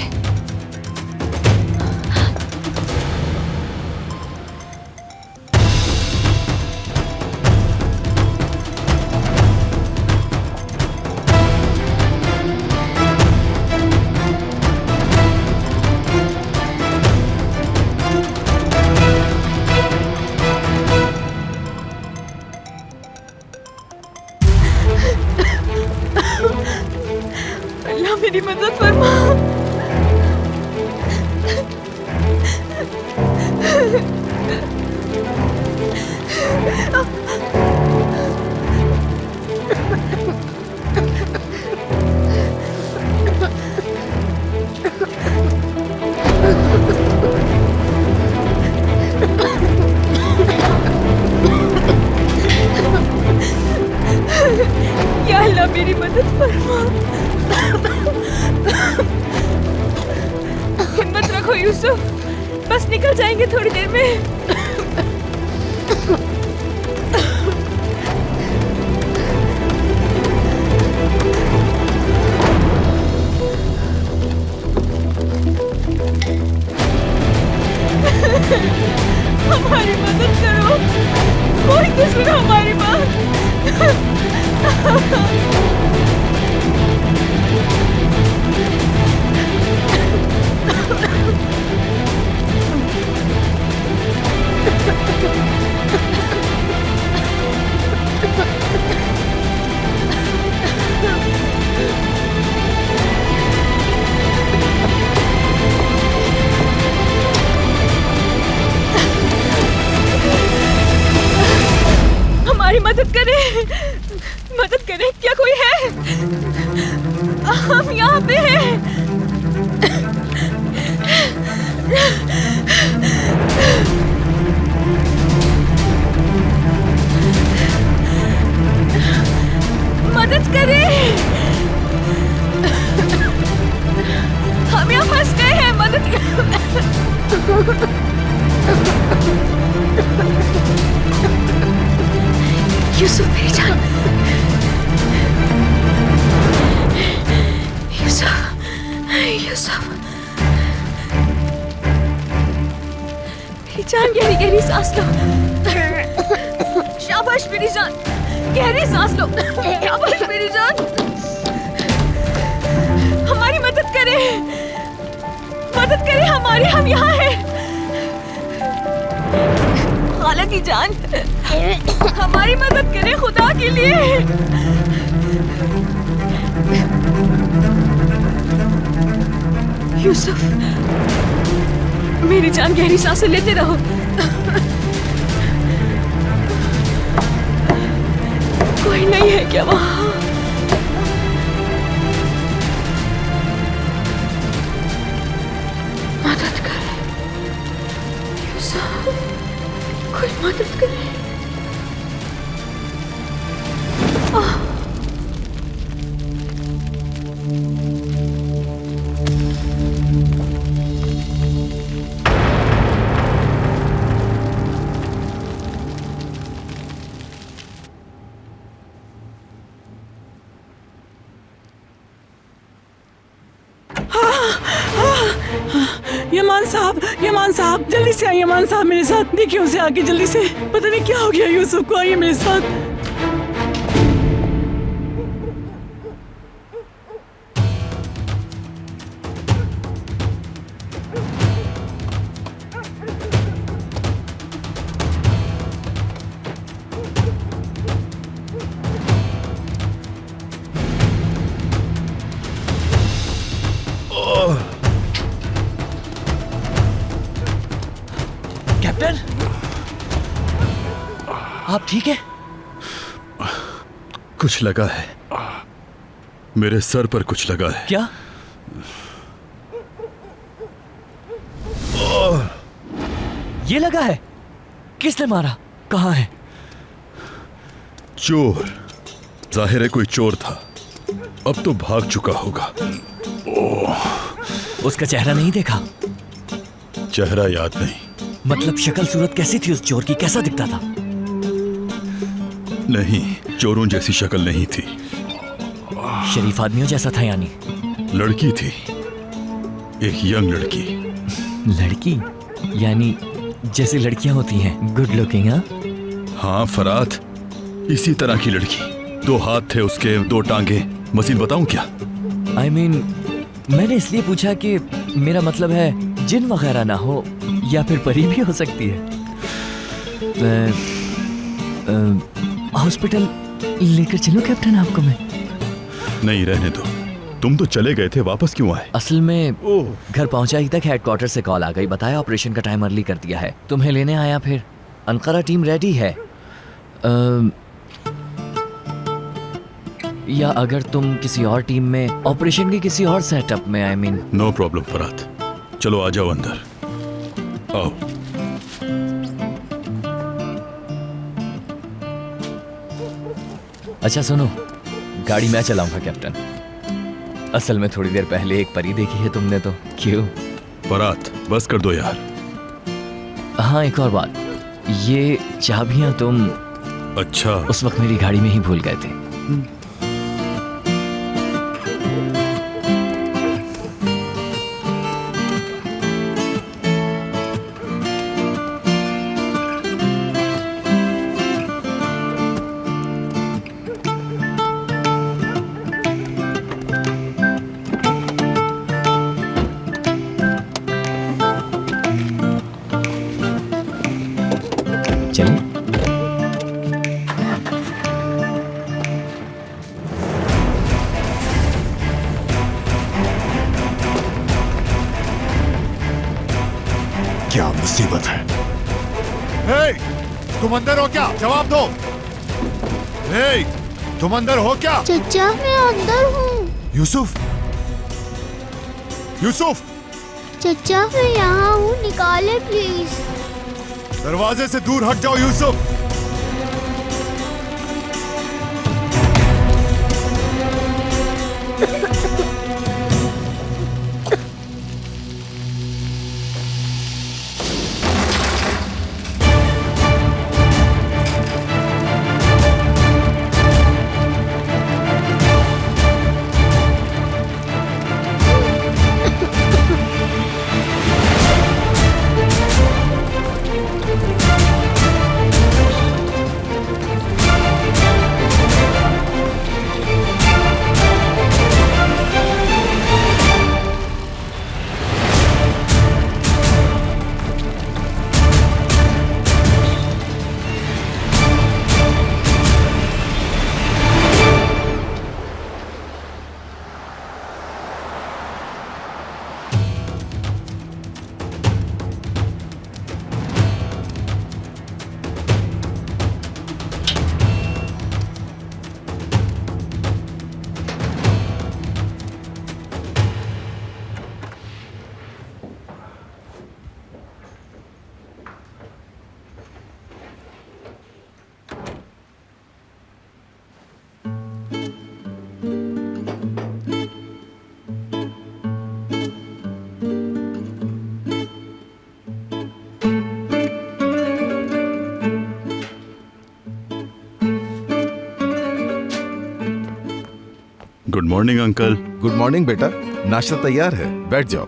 अल्लाह मेरी मदद फरमा। या अल्लाह मेरी मदद फरमा। हिम्मत रखो यूसुफ, बस निकल जाएंगे थोड़ी देर में। हमारी मदद करो, कोई तो सुनो हमारी बात। हमारी मदद करें, मदद करें, क्या कोई है? हम यहाँ पे हैं। मदद करें, हम यहाँ फंस गए हैं, मदद यूसुफ मेरी जान, यूसुफ, यूसुफ, मेरी जान, गहरी गहरी सांस लो। शाबाश मेरी जान, गहरी सांस लो। शाबाश मेरी जान, हमारी मदद करें, मदद करें हमारी, हम यहाँ हैं। खाला की जान, हमारी मदद करें खुदा के लिए। यूसुफ मेरी जान, गहरी सांसें लेते रहो। कोई नहीं है क्या वहां? मदद करे यूसुफ, कोई मदद करे। यमान साहब, जल्दी से आइए। यमान साहब मेरे साथ, देखिए उसे आके जल्दी से, पता नहीं क्या हो गया यूसुफ को, आइए मेरे साथ। कैप्टन, आप ठीक है? कुछ लगा है, मेरे सर पर कुछ लगा है। क्या? ये लगा है? किसने मारा? कहाँ है? चोर, जाहिर है कोई चोर था, अब तो भाग चुका होगा। उसका चेहरा नहीं देखा? चेहरा याद नहीं। मतलब शक्ल सूरत कैसी थी उस चोर की, कैसा दिखता था? नहीं, चोरों जैसी शक्ल नहीं थी। शरीफ आदमियों जैसा था यानी? लड़की थी, एक यंग लड़की। लड़की यानी जैसी लड़कियां होती हैं, गुड लुकिंग? हाँ फरात, इसी तरह की लड़की। 2 हाथ थे उसके, 2 टांगे। मजीद बताऊं क्या? I mean, मैंने इसलिए पूछा कि मेरा मतलब है जिन वगैरह ना हो, या फिर परी भी हो सकती है। हॉस्पिटल लेकर चलूं कैप्टन आपको मैं? नहीं, रहने दो। तुम तो चले गए थे, वापस क्यों आए? असल में घर पहुंचा ही तक हेडक्वार्टर से कॉल आ गई, बताया ऑपरेशन का टाइम अर्ली कर दिया है, तुम्हें लेने आया। फिर अनकरा टीम रेडी है। या अगर तुम किसी और टीम में, ऑपरेशन के किसी और सेटअप में, आई मीन। नो प्रॉब्लम फरात, चलो आ जाओ अंदर, आओ। अच्छा सुनो, गाड़ी मैं चलाऊंगा कैप्टन। असल में थोड़ी देर पहले एक परी देखी है तुमने तो। क्यों फरात, बस कर दो यार। हाँ, एक और बात, ये चाबियां तुम अच्छा उस वक्त मेरी गाड़ी में ही भूल गए थे। क्या मुसीबत है? हे, तुम अंदर हो क्या? जवाब दो। हे, तुम अंदर हो क्या? चचा मैं अंदर हूँ। यूसुफ, यूसुफ, चचा मैं यहाँ हूँ, निकाले प्लीज। दरवाजे से दूर हट जाओ Yusuf. Good morning uncle. Good morning बेटा, नाश्ता तैयार है, बैठ जाओ।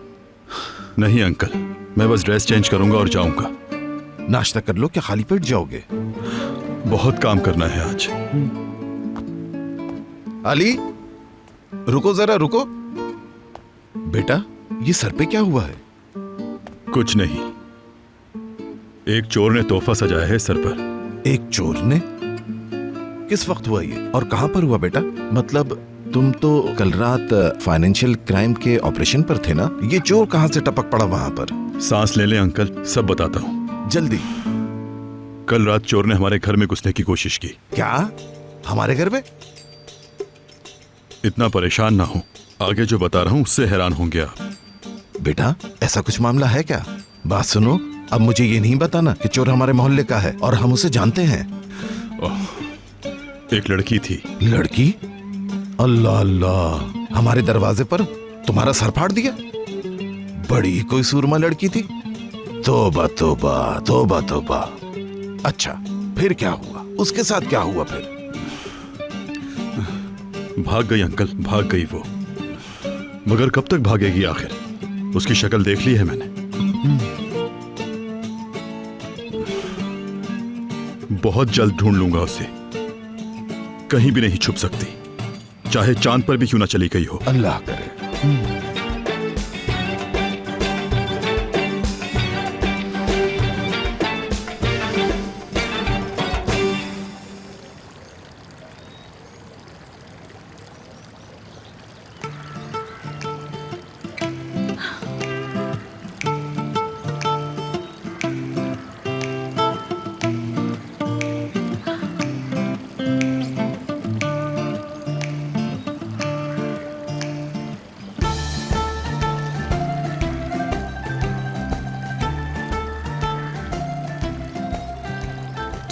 नहीं अंकल, मैं बस ड्रेस चेंज करूंगा और जाऊंगा। नाश्ता कर लो, क्या खाली पेट जाओगे? बहुत काम करना है आज। अली, रुको जरा रुको। बेटा, ये सर पे क्या हुआ है? कुछ नहीं, एक चोर ने तोहफा सजाया है सर पर। एक चोर ने? किस वक्त हुआ ये और कहां पर हुआ बेटा? मतलब तुम तो कल रात फाइनेंशियल क्राइम के ऑपरेशन पर थे ना? ये चोर कहां से टपक पड़ा वहां पर? सांस ले ले अंकल, सब बताता हूँ जल्दी। कल रात चोर ने हमारे घर में घुसने की कोशिश की। क्या? हमारे घर में? इतना परेशान ना हो, आगे जो बता रहा हूँ उससे हैरान होंगे आप। बेटा, ऐसा कुछ मामला है क्या? बात सुनो, अब मुझे ये नहीं बताना कि चोर हमारे मोहल्ले का है और हम उसे जानते हैं। एक लड़की थी। लड़की? अल्लाह अल्लाह, हमारे दरवाजे पर तुम्हारा सर फाड़ दिया? बड़ी कोई सूरमा लड़की थी। तौबा तौबा तौबा तौबा। अच्छा, फिर क्या हुआ? उसके साथ क्या हुआ फिर? भाग गई अंकल, भाग गई वो। मगर कब तक भागेगी आखिर? उसकी शक्ल देख ली है मैंने। बहुत जल्द ढूंढ लूंगा उसे। कहीं भी नहीं छुप सकती, चाहे चांद पर भी क्यों ना चली गई हो। अल्लाह करे।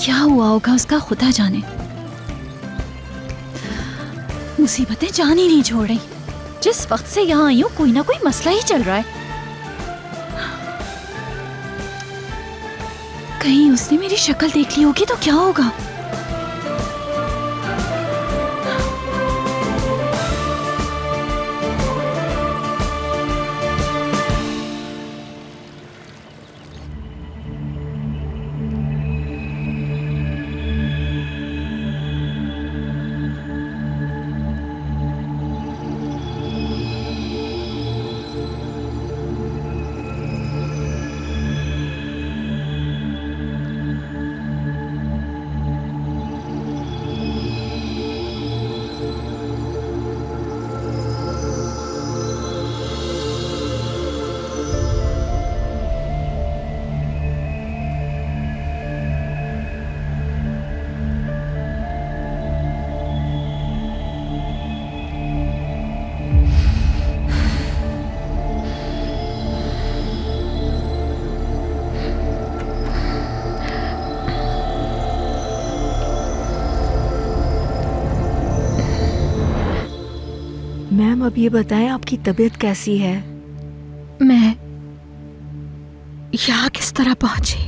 क्या हुआ होगा उसका खुदा जाने। मुसीबतें जान ही नहीं छोड़ रही। जिस वक्त से यहाँ आई हूँ कोई ना कोई मसला ही चल रहा है। कहीं उसने मेरी शक्ल देख ली होगी तो क्या होगा। मैम अब ये बताएं आपकी तबीयत कैसी है? मैं यहाँ किस तरह पहुंची?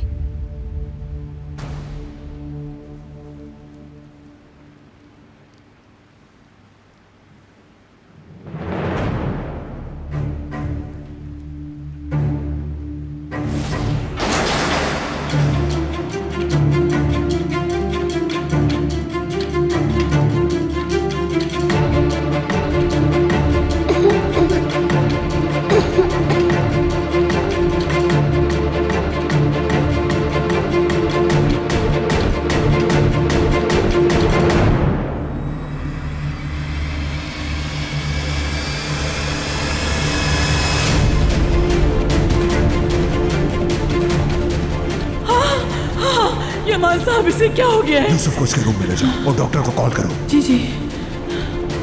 यमान साहब इसे क्या हो गया है? यूसुफ को उसके रूम में ले जाओ और डॉक्टर को कॉल करो। जी जी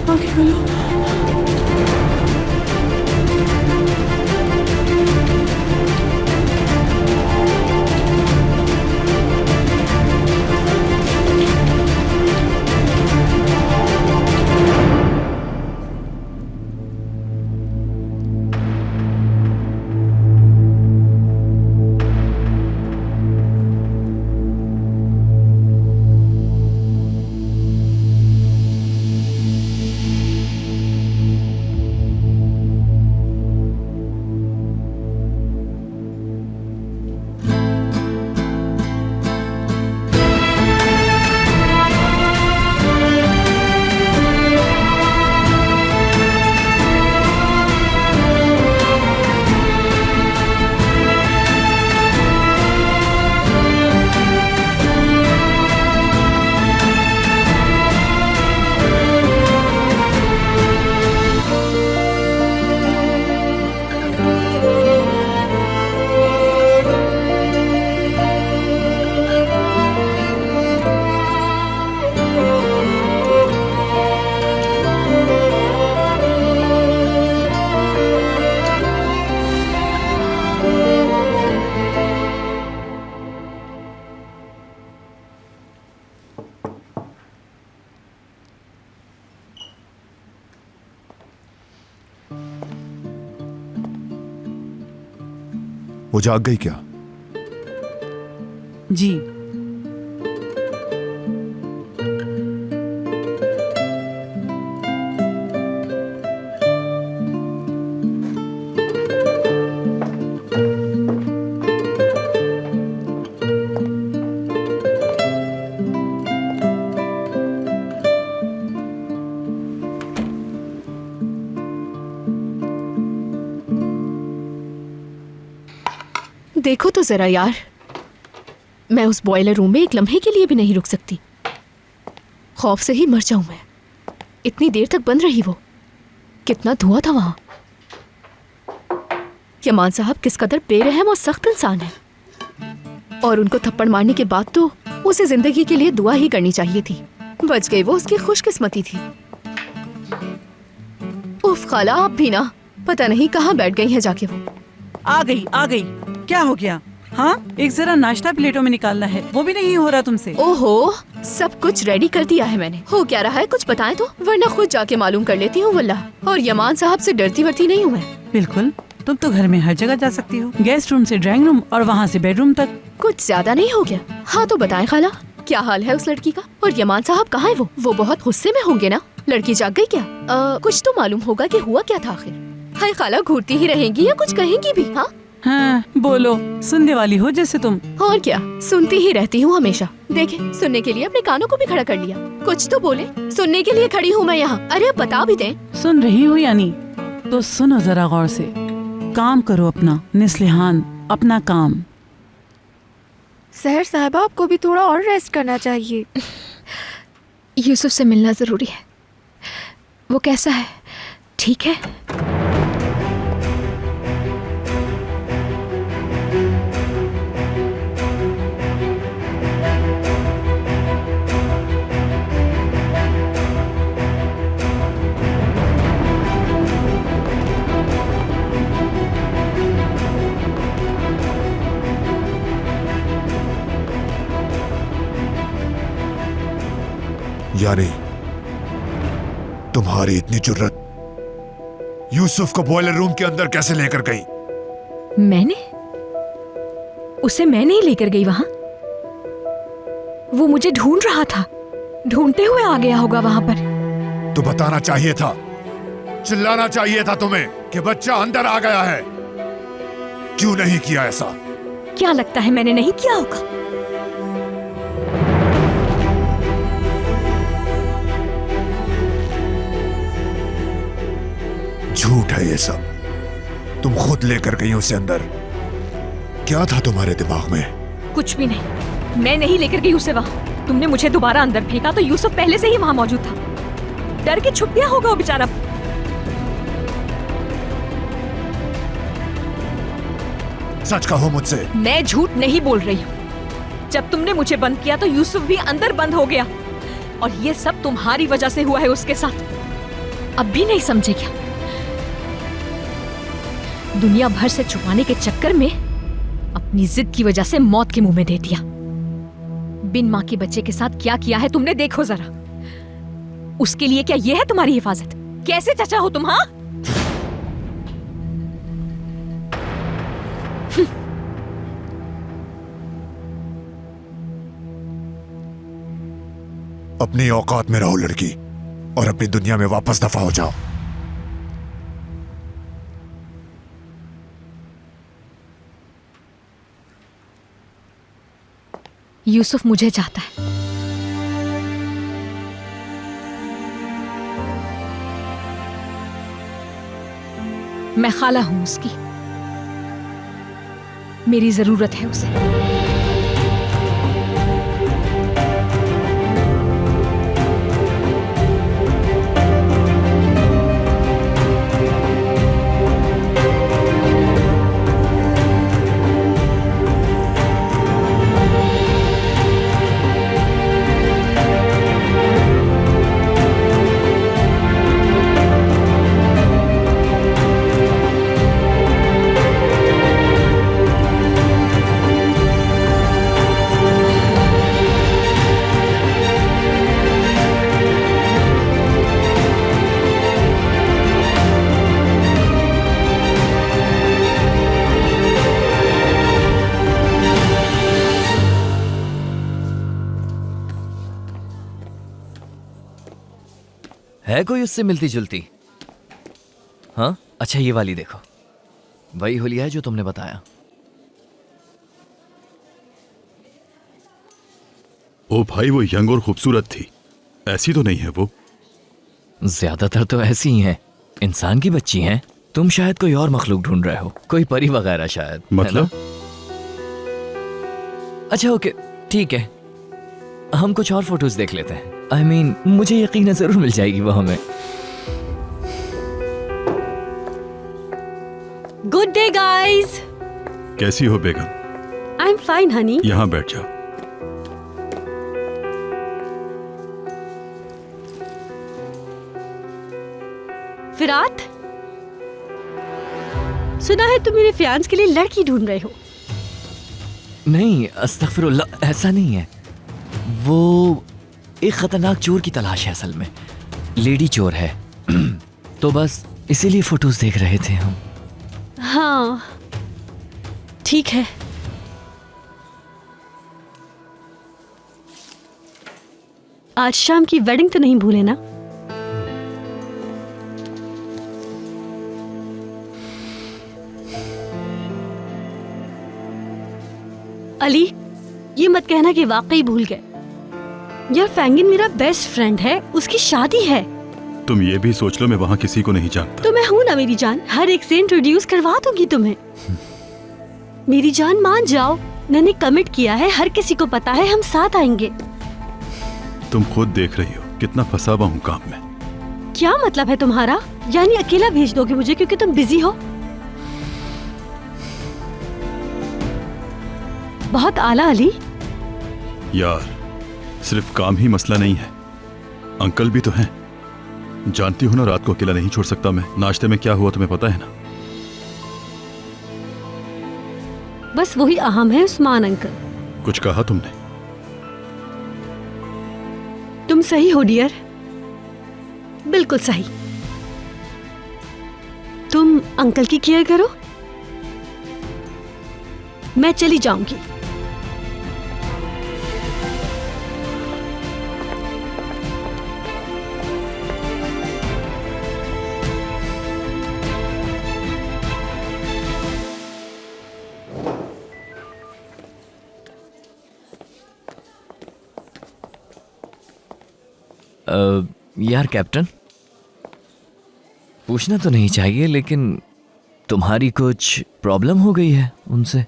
आंखें खोलो। वो जाग गई क्या? जी देखो तो जरा यार, मैं उस बॉयलर रूम में एक लम्हे के लिए भी नहीं रुक सकती। खौफ से ही मर जाऊं मैं। इतनी देर तक बंद रही वो। कितना धुआं था वहां। यमान साहब किस कदर बेरहम और सख्त इंसान है, और उनको थप्पड़ मारने के बाद तो उसे जिंदगी के लिए दुआ ही करनी चाहिए थी। बच गई वो, उसकी खुशकिस्मती थी। उफ खाला, आप भी ना पता नहीं कहाँ बैठ गई हैं जाके वो। आ गई क्या हो गया? हाँ, एक जरा नाश्ता प्लेटों में निकालना है, वो भी नहीं हो रहा तुमसे। ओहो, सब कुछ रेडी कर दिया है मैंने। हो क्या रहा है कुछ बताएं तो, वरना खुद जाके मालूम कर लेती हूँ वल्लाह। और यमान साहब से डरती वरती नहीं हूँ मैं। बिल्कुल, तुम तो घर में हर जगह जा सकती हो, गेस्ट रूम से ड्राइंग रूम और वहाँ से बेडरूम तक। कुछ ज्यादा नहीं हो गया? हाँ तो बताएं खाला, क्या हाल है उस लड़की का? और यमान साहब कहाँ है वो बहुत गुस्से में होंगे ना। लड़की जाग गई क्या? कुछ तो मालूम होगा कि हुआ क्या था आखिर। हाय खाला, घूरती ही रहेंगी या कुछ कहेंगी भी? हाँ, बोलो, सुनने वाली हो जैसे तुम। और क्या, सुनती ही रहती हूँ हमेशा। देखे, सुनने के लिए अपने कानों को भी खड़ा कर लिया। कुछ तो बोले, सुनने के लिए खड़ी हूँ मैं यहाँ। अरे अब बता भी दें। सुन रही हो यानी? तो सुनो जरा गौर से, काम करो अपना, निस्लिहान अपना काम। सहर साहबा, आपको भी थोड़ा और रेस्ट करना चाहिए। यूसुफ से मिलना जरूरी है। वो कैसा है? ठीक है? यानी तुम्हारी इतनी जुर्रत यूसुफ को बॉयलर रूम के अंदर कैसे लेकर गई? उसे मैं नहीं लेकर गई वहां। वो मुझे ढूंढ रहा था, ढूंढते हुए आ गया होगा वहां पर। तो बताना चाहिए था, चिल्लाना चाहिए था तुम्हें कि बच्चा अंदर आ गया है। क्यों नहीं किया ऐसा? क्या लगता है मैंने नहीं किया होगा? झूठ है ये सब। तुम खुद लेकर गई उसे अंदर। क्या था तुम्हारे दिमाग में? कुछ भी नहीं, मैं नहीं लेकर गई उसे वहां। तुमने मुझे दोबारा अंदर फेंका तो यूसुफ पहले से ही वहां मौजूद था। डर के छुप गया होगा वो बेचारा। सच कहो मुझसे। मैं झूठ नहीं बोल रही हूँ। जब तुमने मुझे बंद किया तो यूसुफ भी अंदर बंद हो गया, और ये सब तुम्हारी वजह से हुआ है उसके साथ। अब भी नहीं समझे क्या? दुनिया भर से छुपाने के चक्कर में अपनी जिद की वजह से मौत के मुंह में दे दिया। बिन मां के बच्चे के साथ क्या किया है तुमने, देखो जरा। उसके लिए क्या ये है तुम्हारी हिफाजत? कैसे चाचा हो तुम? हाँ, अपनी औकात में रहो लड़की, और अपनी दुनिया में वापस दफा हो जाओ। यूसुफ मुझे चाहता है। मैं खाला हूं उसकी। मेरी जरूरत है उसे। है कोई उससे मिलती जुलती? हाँ, अच्छा ये वाली देखो, वही हुलिया है जो तुमने बताया। ओ भाई, वो यंग और खूबसूरत थी, ऐसी तो नहीं है वो? ज्यादातर तो ऐसी ही हैं, इंसान की बच्ची हैं। तुम शायद कोई और मखलूक ढूंढ रहे हो, कोई परी वगैरह शायद। मतलब? अच्छा ओके, ठीक है, हम कुछ और फोटोज देख लेते हैं। I mean, मुझे यकीन है जरूर मिल जाएगी वो हमें। Good day guys. कैसी हो बेगम? I am fine honey. यहाँ बैठ जाओ। फिरात, सुना है तुम मेरे फियांस के लिए लड़की ढूंढ रहे हो। नहीं, अस्तगफिरुल्लाह, ऐसा नहीं है। वो एक खतरनाक चोर की तलाश है असल में, लेडी चोर है। तो बस इसीलिए फोटोज देख रहे थे हम। हाँ ठीक है। आज शाम की वेडिंग तो नहीं भूले ना? अली, ये मत कहना कि वाकई भूल गए। यार फैंगिन मेरा बेस्ट फ्रेंड है, उसकी शादी है। तुम ये भी सोच लो मैं वहाँ किसी को नहीं जानता। तो मैं हूँ ना मेरी जान, हर एक से इंट्रोड्यूस करवा दूंगी तुम्हें। मेरी जान मान जाओ, मैंने कमिट किया है, हर किसी को पता है, हम साथ आएंगे। तुम खुद देख रही हो कितना फंसा हुआ हूँ काम में। क्या मतलब है तुम्हारा? यानी अकेला भेज दोगे मुझे क्योंकि तुम बिजी हो? बहुत आला अली। यार सिर्फ काम ही मसला नहीं है, अंकल भी तो हैं। जानती हो ना, रात को अकेला नहीं छोड़ सकता मैं। नाश्ते में क्या हुआ तुम्हें पता है ना? बस वही अहम है उस्मान अंकल। कुछ कहा तुमने? तुम सही हो डियर, बिल्कुल सही। तुम अंकल की केयर करो, मैं चली जाऊंगी। यार कैप्टन, पूछना तो नहीं चाहिए लेकिन तुम्हारी कुछ प्रॉब्लम हो गई है उनसे,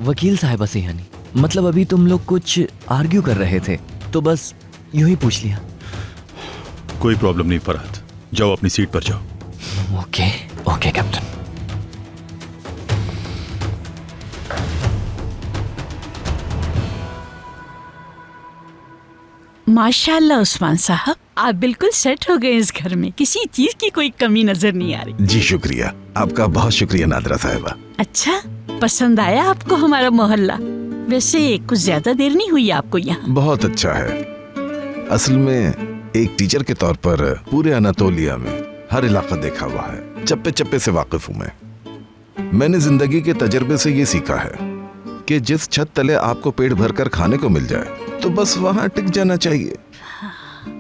वकील साहिबा से। यानी मतलब अभी तुम लोग कुछ आर्ग्यू कर रहे थे तो बस यूं ही पूछ लिया। कोई प्रॉब्लम नहीं फरहाद, जाओ अपनी सीट पर जाओ। Okay okay captain. माशाल्लाह उस्मान साहब, आप बिल्कुल सेट हो गए इस घर में, किसी चीज की कोई कमी नजर नहीं आ रही। जी शुक्रिया, आपका बहुत शुक्रिया नादरा साहिबा। अच्छा, पसंद आया आपको हमारा मोहल्ला? वैसे कुछ ज्यादा देर नहीं हुई आपको यहाँ? बहुत अच्छा है। असल में एक टीचर के तौर पर पूरे अनातोलिया में हर इलाका देखा हुआ है, चप्पे चप्पे से वाकिफ हूँ मैं। मैंने जिंदगी के तजर्बे से ये सीखा है कि जिस छत तले आपको पेट भर कर खाने को मिल जाए तो बस वहां टिक जाना चाहिए।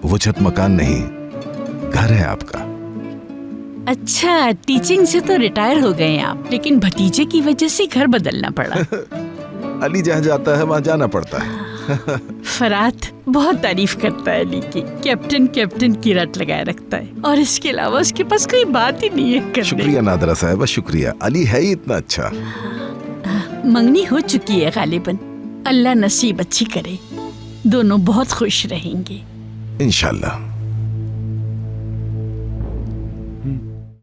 वो छत मकान नहीं, घर है आपका। अच्छा, टीचिंग से तो रिटायर हो गए आप, लेकिन भतीजे की वजह से घर बदलना पड़ा। अली जहाँ जाता है वहाँ जाना पड़ता है। फरात बहुत तारीफ करता है अली की, कैप्टन कैप्टन की रट लगाए रखता है, और इसके अलावा उसके पास कोई बात ही नहीं है करने। शुक्रिया नादरा साहिबा, शुक्रिया। अली है ही इतना अच्छा। मंगनी हो चुकी है गालिबन, अल्लाह नसीब अच्छी करे, दोनों बहुत खुश रहेंगे इंशाल्लाह।